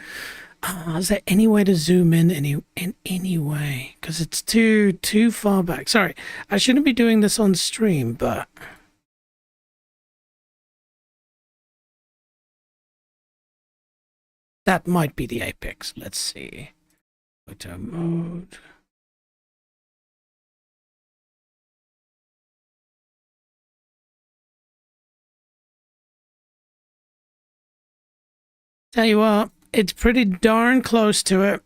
Is there any way to zoom in any way? Because it's too far back. Sorry, I shouldn't be doing this on stream, but that might be the apex. Let's see. Photo mode. Tell you what, it's pretty darn close to it.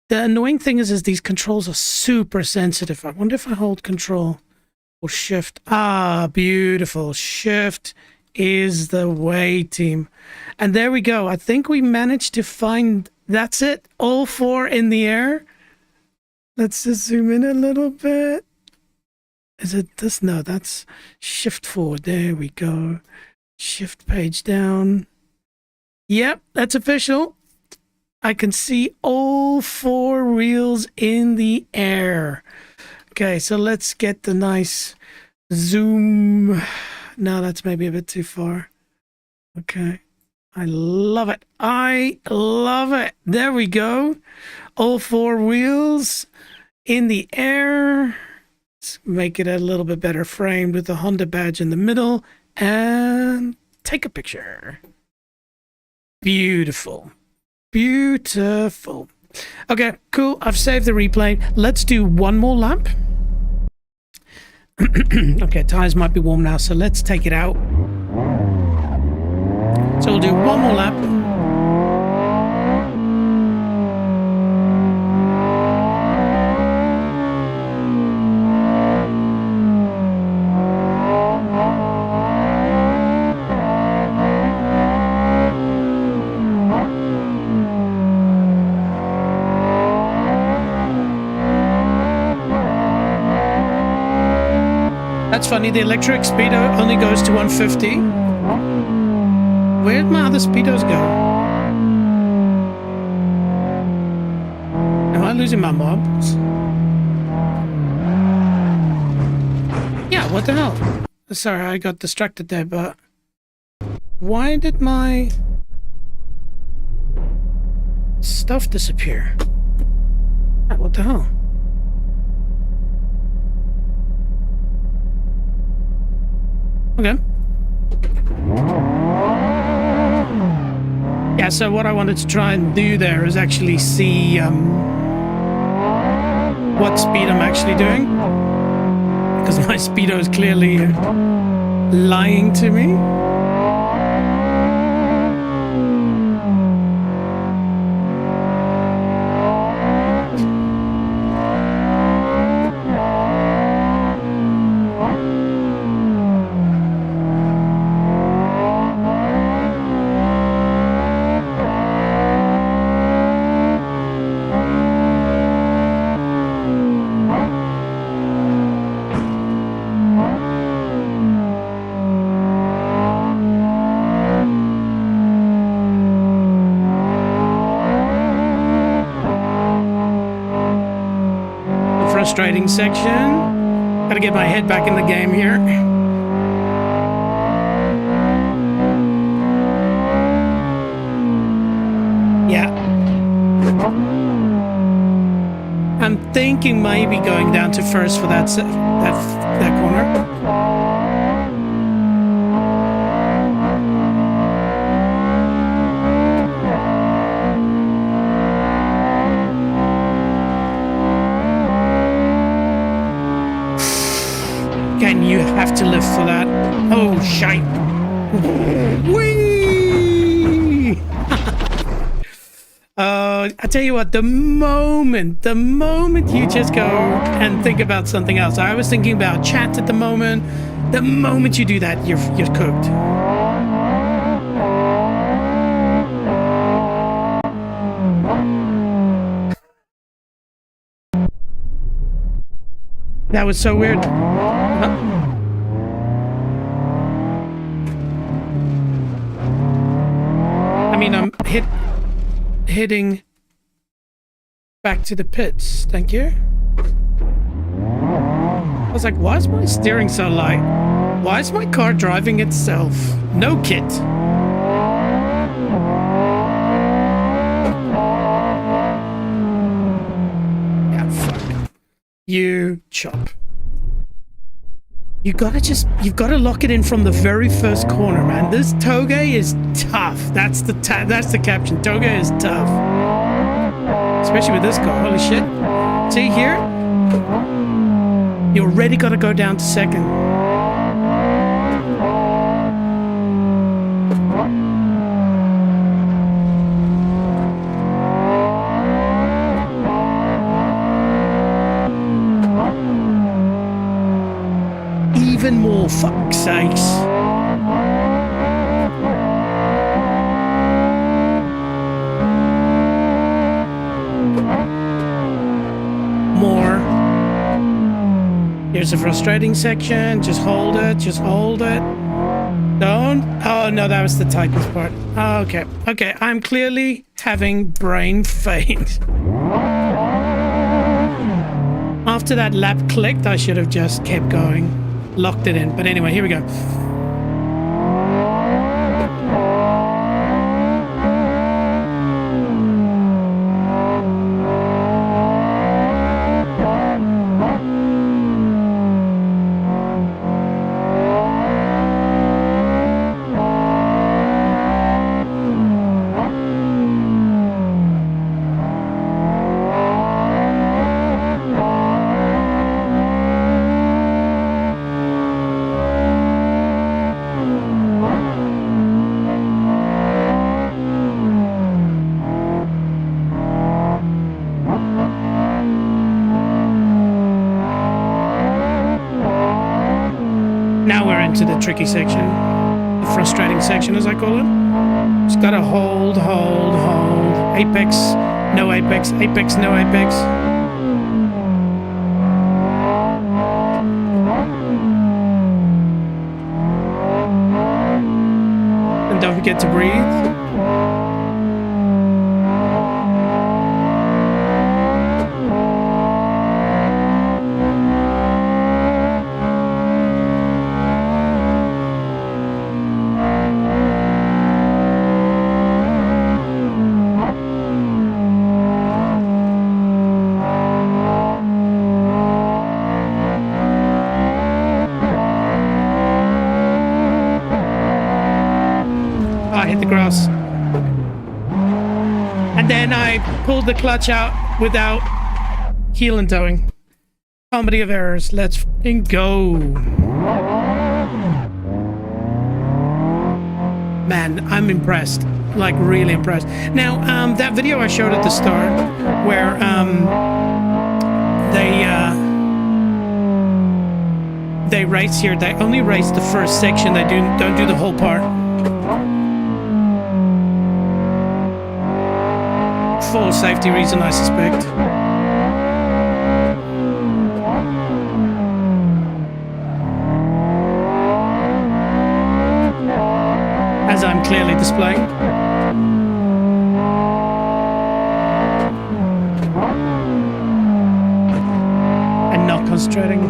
The annoying thing is these controls are super sensitive. I wonder if I hold control or shift. Ah, beautiful. Shift is the way, team. And there we go. I think we managed to find, that's it. All four in the air. Let's just zoom in a little bit. Is it this? No, that's shift forward. There we go. Shift page down. Yep, that's official. I can see all four wheels in the air. Okay, so let's get the nice zoom. No, that's maybe a bit too far. Okay. I love it. I love it. There we go. All four wheels in the air. Let's make it a little bit better framed with the Honda badge in the middle and take a picture. Beautiful. Beautiful. Okay, cool. I've saved the replay. Let's do one more lap. Okay, tires might be warm now, so let's take it out. So we'll do one more lap. That's funny, the electric speedo only goes to 150. Where'd my other speedos go? Am I losing my mobs? Yeah, what the hell? Sorry, I got distracted there, but Why did my stuff disappear? What the hell? Okay. Yeah, so what I wanted to try and do there is actually see what speed I'm actually doing. Because my speedo is clearly lying to me. Frustrating section. Gotta get my head back in the game here. Yeah. I'm thinking maybe going down to first for that corner. And you have to live for that. Oh, shite. Whee! I tell you what, the moment you just go and think about something else. I was thinking about chat at the moment. The moment you do that, you're cooked. That was so weird. I mean, I'm hitting back to the pits. Thank you. I was like, why is my steering so light? Why is my car driving itself? No kit. Yeah, fuck. You chop. You've got to lock it in from the very first corner, man. This Touge is tough. That's the caption. Touge is tough. Especially with this car. Holy shit. See here? You already got to go down to second. Even more, fuck's sakes. More. Here's a frustrating section. Just hold it. Just hold it. Don't. Oh, no, that was the tightest part. Okay. Okay, I'm clearly having brain fade. After that lap clicked, I should have just kept going. Locked it in. But anyway, here we go. Now we're into the tricky section, the frustrating section as I call it. Just gotta hold. Apex, no apex, apex, no apex. And don't forget to breathe. grass. And then I pulled the clutch out without heel and towing. Comedy of errors. Let's fucking go. Man, I'm impressed. Like, really impressed. Now, that video I showed at the start, where they race here. They only race the first section. They don't do the whole part. For safety reason, I suspect. As I'm clearly displaying. And not concentrating.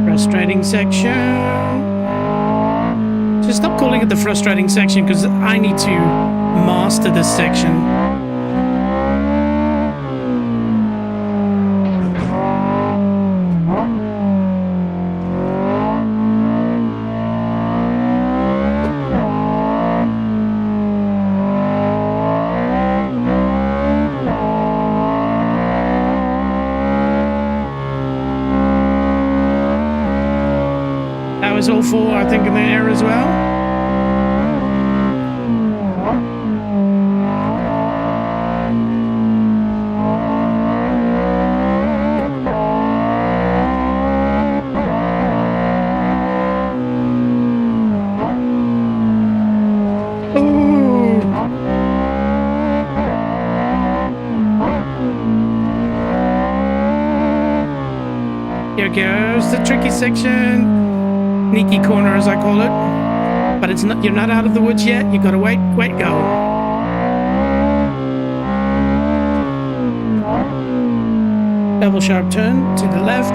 Frustrating section. Just stop calling it the frustrating section because I need to master this section. Was all four, I think, in the air as well. Ooh. Here goes the tricky section. Sneaky corner, as I call it, but it's not. You're not out of the woods yet. You gotta wait, go. Double sharp turn to the left,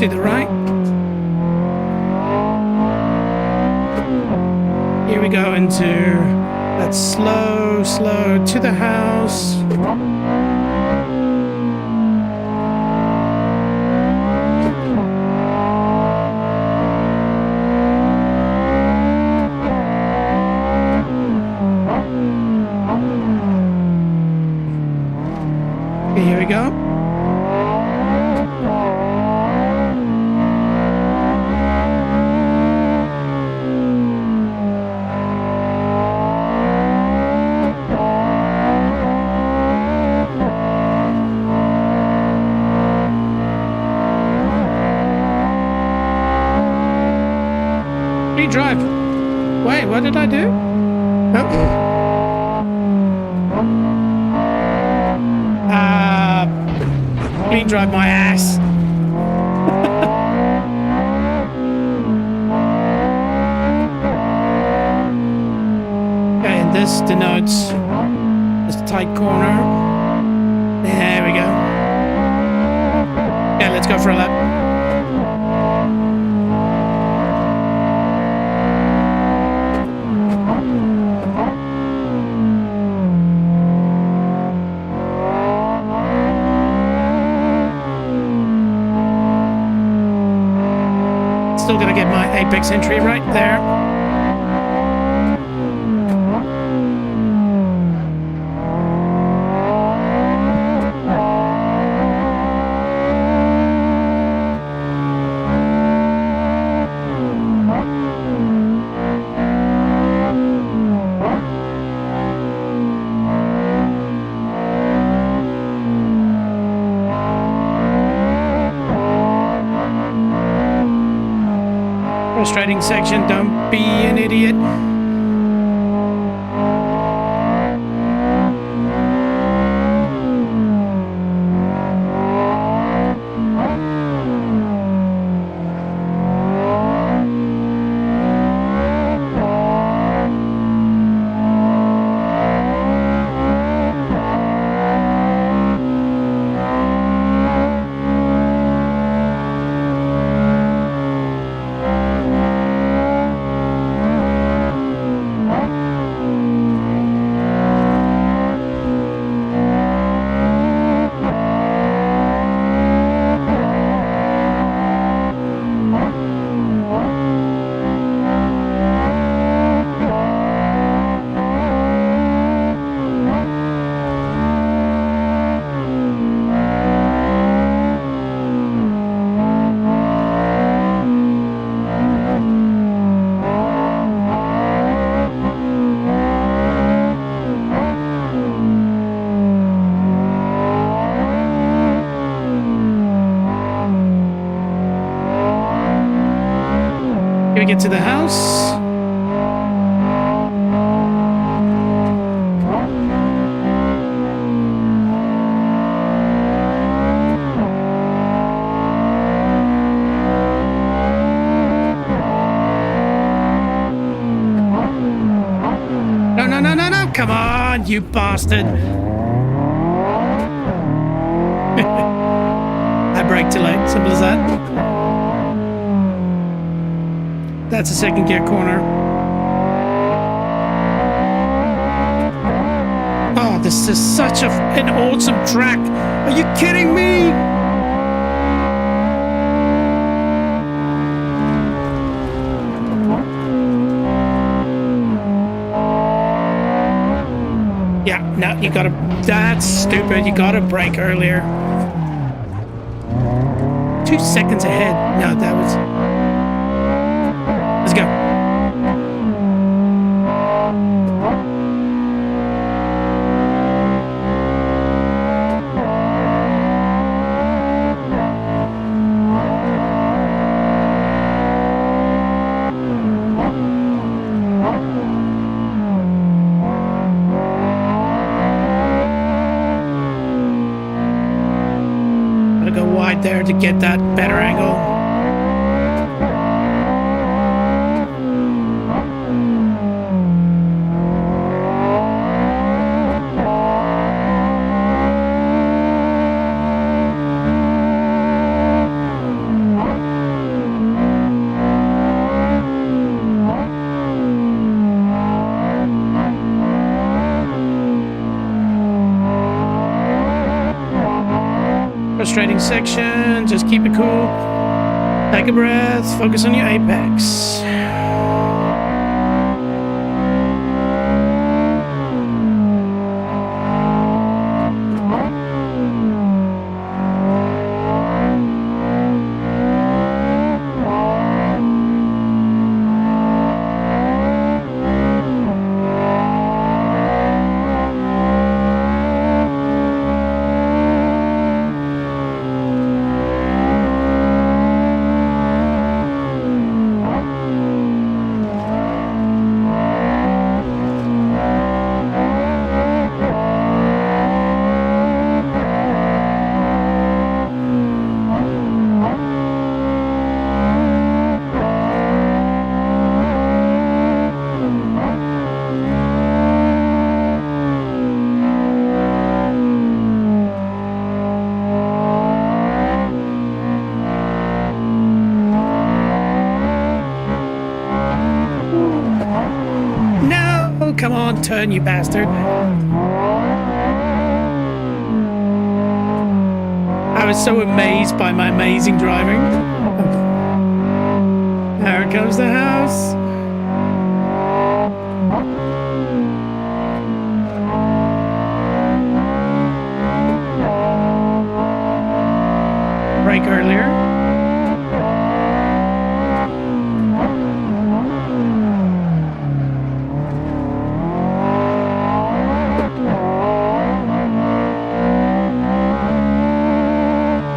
to the right. Here we go into that slow to the house. Here we go. Drive. Wait, what did I do? Oh. Clean drive my ass. Okay, and this denotes this tight corner. There we go. Yeah, let's go for a lap. Still gonna get my apex entry right there. Frustrating section, don't be an idiot. get to the house. No, come on, you bastard. I braked too late, simple as that. That's a second gear corner. Oh, this is such an awesome track. Are you kidding me? Yeah, no, you gotta, that's stupid. You gotta brake earlier. 2 seconds ahead. No, that was, let's go. There to get that better angle. Frustrating section, just keep it cool. Take a breath, focus on your apex. Come on, turn, you bastard. I was so amazed by my amazing driving. There comes the house. Brake earlier.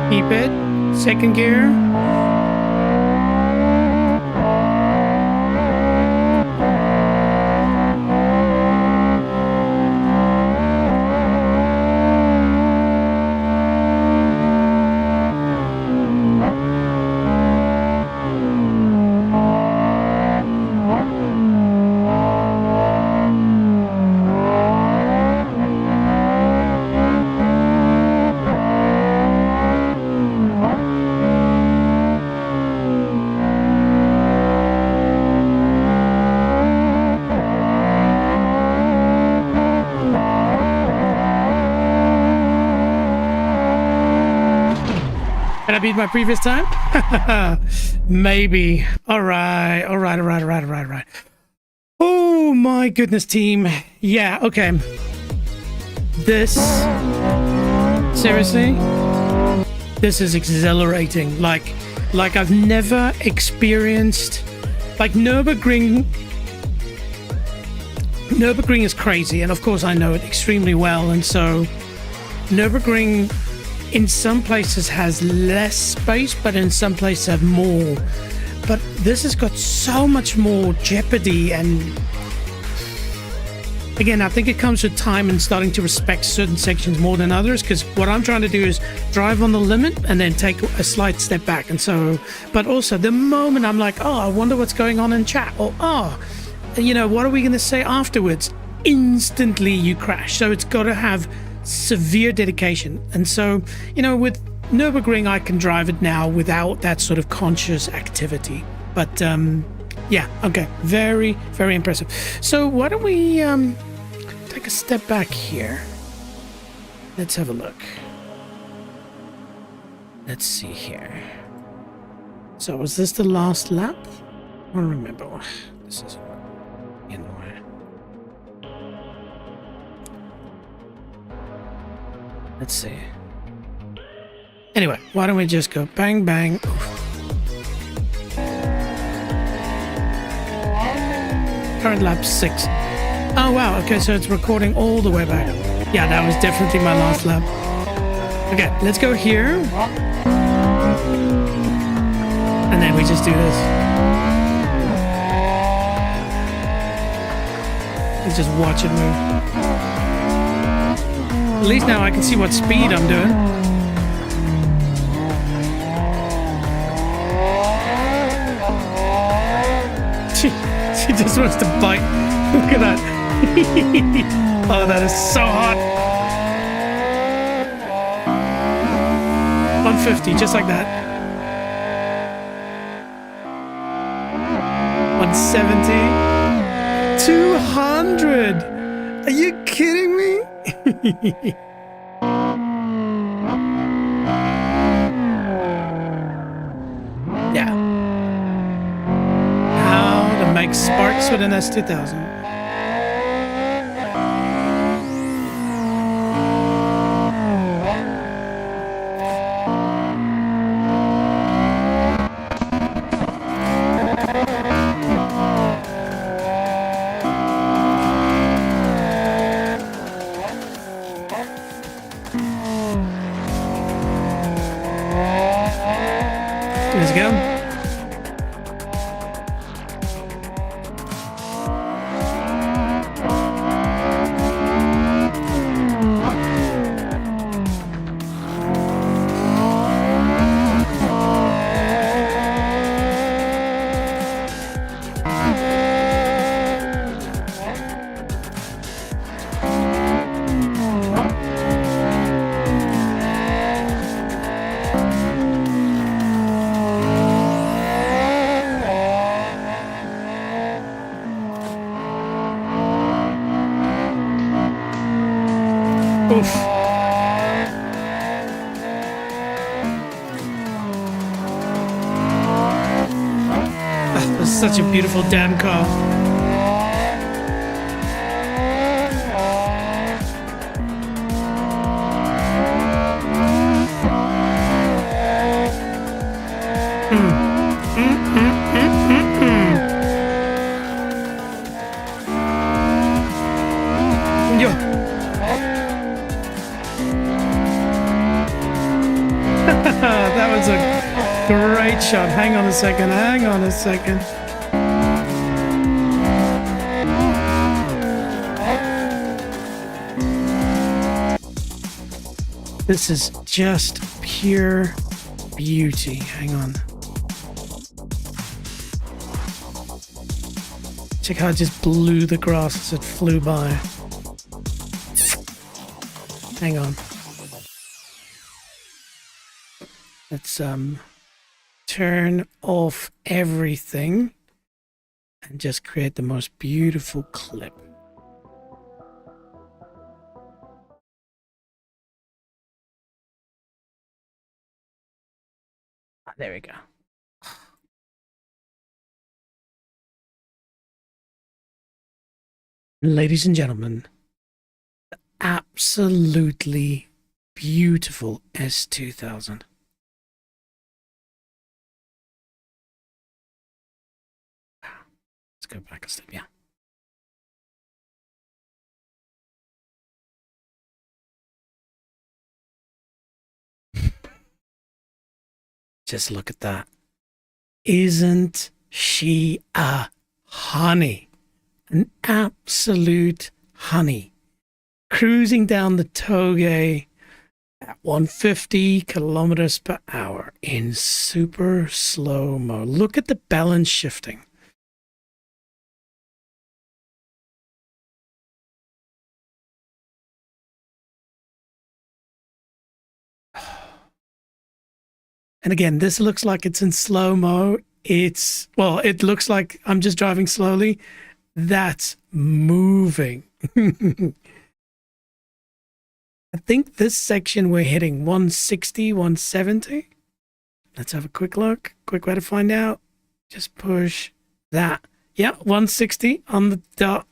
Keep it. Second gear. Did I beat my previous time? Maybe. All right. Oh my goodness, team. Yeah, okay. This, seriously, this is exhilarating. Like I've never experienced, like Nürburgring is crazy, and of course I know it extremely well, and so Nürburgring in some places has less space, but in some places have more. but this has got so much more jeopardy, and again, I think it comes with time and starting to respect certain sections more than others, because what I'm trying to do is drive on the limit and then take a slight step back. And so, but also the moment I'm like, oh, I wonder what's going on in chat, or oh, you know, what are we going to say afterwards? Instantly you crash. So it's got to have severe dedication. And so, you know, with Nürburgring, I can drive it now without that sort of conscious activity. But yeah, okay, very, very impressive. So why don't we take a step back here? Let's have a look. Let's see here. So was this the last lap? I don't remember. This is in the way. Let's see. Anyway, why don't we just go bang, bang. Oof. Current lap 6. Oh, wow. Okay, so it's recording all the way back. Yeah, that was definitely my last lap. Okay, let's go here. And then we just do this. And just watch it move. At least now I can see what speed I'm doing. She just wants to bite. Look at that. Oh, that is so hot. 150, just like that. 170. 200. Are you kidding me? Yeah. How to make sparks with an S2000. Let's go. Oof. That's such a beautiful damn car. Yo. That was a great shot. Hang on a second. Hang on a second. This is just pure beauty. Hang on. Check how it just blew the grass as it flew by. Hang on. Let's turn off everything and just create the most beautiful clip. Ah, there we go. Ladies and gentlemen, the absolutely beautiful S2000. Let's go back a step, yeah. Just look at that. isn't she a honey? An absolute honey. Cruising down the Touge at 150 kilometers per hour in super slow-mo. Look at the balance shifting. And again, this looks like it's in slow-mo. Well, it looks like I'm just driving slowly. That's moving. I think this section we're hitting 160, 170. Let's have a quick look. Quick way to find out. Just push that. Yeah, 160 on the dot.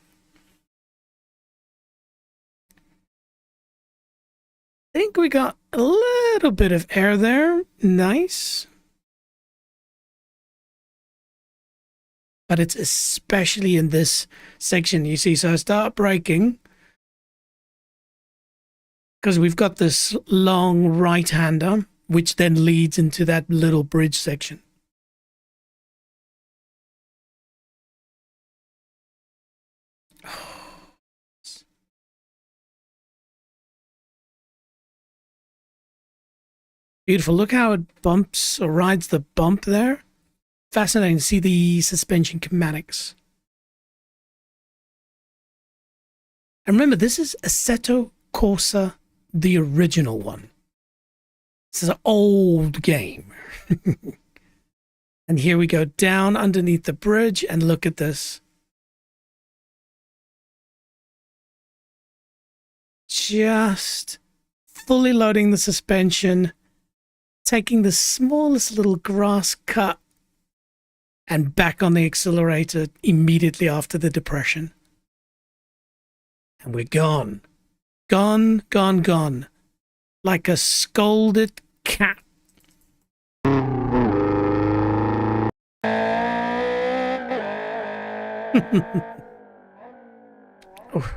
I think we got a little bit of air there. Nice. But it's especially in this section, you see. So I start braking because we've got this long right-hander, which then leads into that little bridge section. Beautiful. Look how it bumps or rides the bump there. Fascinating to see the suspension kinematics. And remember, this is Assetto Corsa, the original one. This is an old game. And here we go down underneath the bridge, and look at this. Just fully loading the suspension, taking the smallest little grass cut, and back on the accelerator immediately after the depression. And we're gone. Gone, gone, gone. Like a scolded cat. Oh.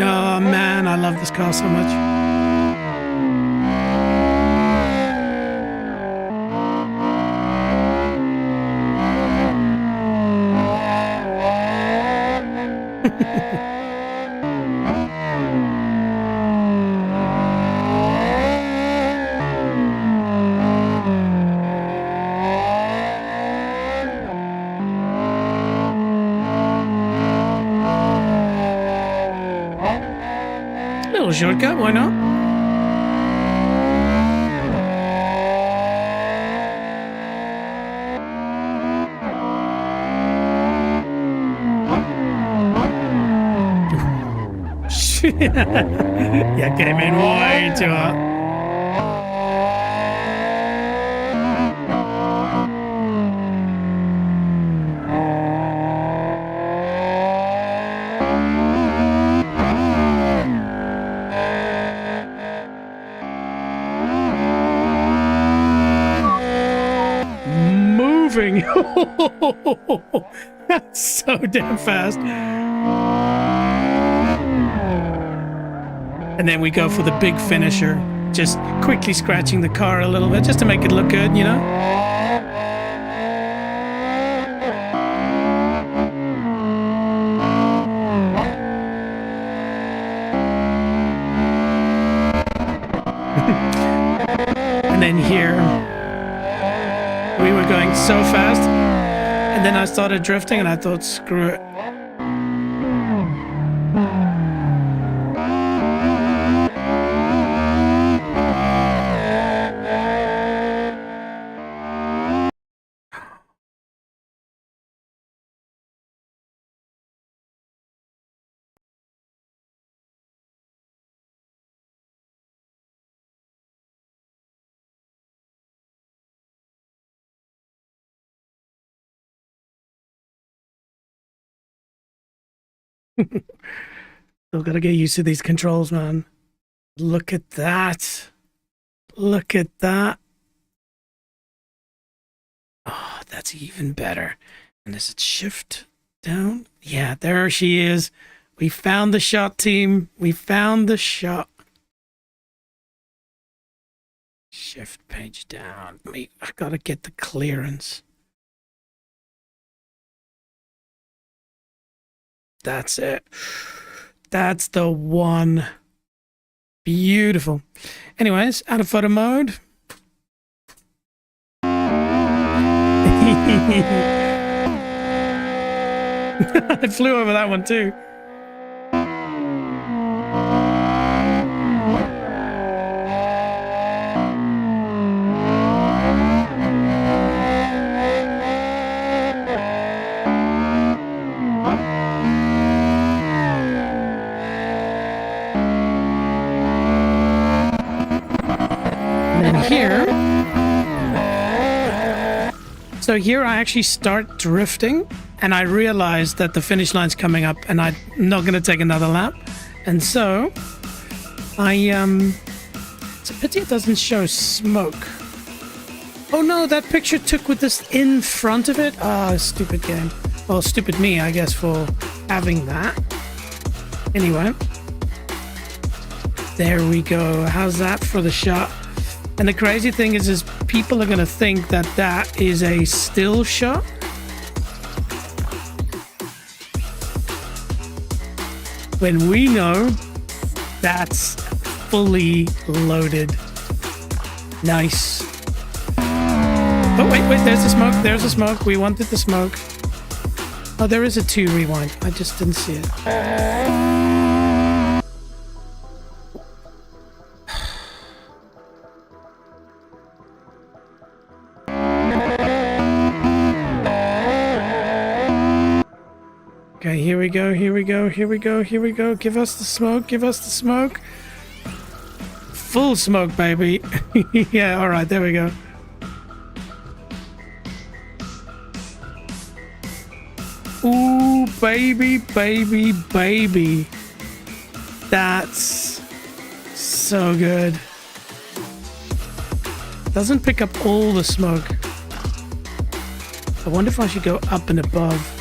Oh man, I love this car so much. Little shortcut, why not? You came in way too hot. Moving. That's so damn fast. And then we go for the big finisher, just quickly scratching the car a little bit just to make it look good, you know? And then here, we were going so fast, and then I started drifting, and I thought, screw it. Still gotta get used to these controls, man. Look at that. Look at that. Oh, that's even better. And does it shift down? Yeah, there she is. We found the shot, team. We found the shot. Shift page down. I gotta get the clearance. That's it. That's the one. Beautiful. Anyways, out of photo mode. I flew over that one too. Here, so here I actually start drifting and I realize that the finish line's coming up and I'm not going to take another lap, and so it's a pity it doesn't show smoke. Oh no, that picture took with this in front of it. Ah, stupid game. Well, stupid me, I guess, for having that. Anyway, there we go. How's that for the shot? And the crazy thing is people are going to think that that is a still shot. When we know that's fully loaded. Nice. Oh, wait, there's the smoke. There's the smoke. We wanted the smoke. Oh, there is a 2 rewind. I just didn't see it. Okay, here we go, here we go, here we go, here we go. Give us the smoke, give us the smoke. Full smoke, baby. Yeah, all right, there we go. Ooh, baby, baby, baby. That's so good. Doesn't pick up all the smoke. I wonder if I should go up and above.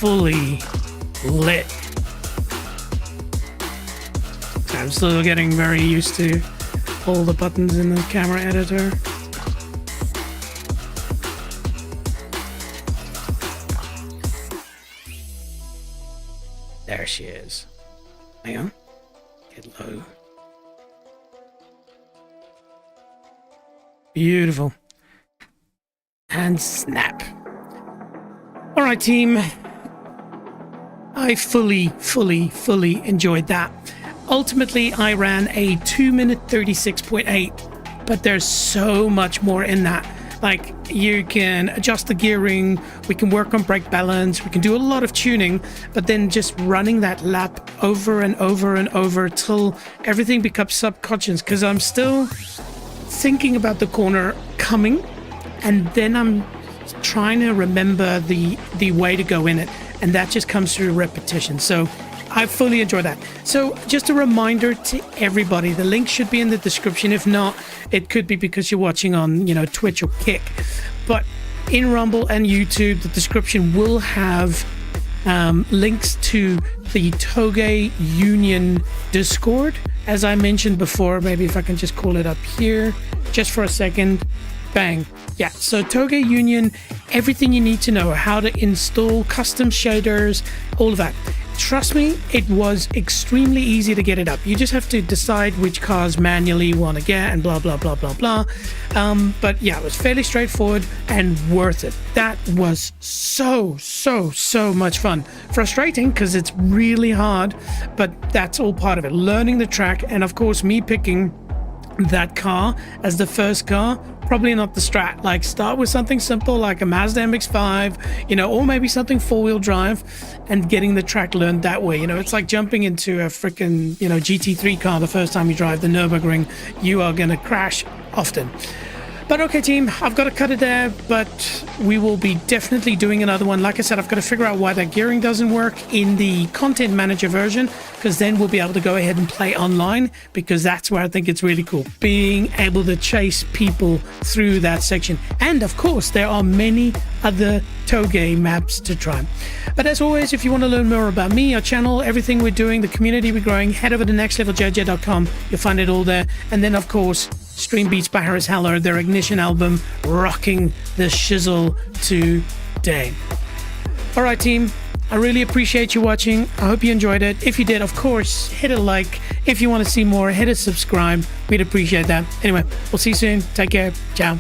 Fully lit. So I'm still getting very used to all the buttons in the camera editor. There she is. Hang on. Get low. Beautiful. And snap. All right, team. I fully enjoyed that. Ultimately, I ran a 2-minute 36.8, but there's so much more in that. Like, you can adjust the gearing, we can work on brake balance, we can do a lot of tuning, but then just running that lap over and over and over till everything becomes subconscious, because I'm still thinking about the corner coming, and then I'm trying to remember the way to go in it. And that just comes through repetition. So I fully enjoy that. So just a reminder to everybody, the link should be in the description. If not, it could be because you're watching on, Twitch or Kick. But in Rumble and YouTube, the description will have links to the Touge Union Discord. As I mentioned before, maybe if I can just call it up here just for a second. Bang. Yeah, so Touge Union, everything you need to know, how to install custom shaders, all of that. Trust me, it was extremely easy to get it up. You just have to decide which cars manually you want to get and blah, blah, blah, blah, blah. But yeah, it was fairly straightforward and worth it. That was so much fun. Frustrating because it's really hard, but that's all part of it. Learning the track, and of course me picking that car as the first car, probably not the strat. Like, start with something simple like a Mazda MX-5, or maybe something 4-wheel drive, and getting the track learned that way. It's like jumping into a freaking GT3 car the first time you drive the Nürburgring. You are gonna crash often. But okay, team, I've got to cut it there, but we will be definitely doing another one. Like I said, I've got to figure out why that gearing doesn't work in the content manager version, because then we'll be able to go ahead and play online, because that's where I think it's really cool, being able to chase people through that section. And of course, there are many other Touge maps to try. But as always, if you want to learn more about me, our channel, everything we're doing, the community we're growing, head over to nextleveljj.com. You'll find it all there. And then, of course, Stream Beats by Harris Heller, their Ignition album, rocking the shizzle today. All right, team, I really appreciate you watching. I hope you enjoyed it. If you did, of course, hit a like. If you want to see more, hit a subscribe. We'd appreciate that. Anyway, we'll see you soon. Take care. Ciao.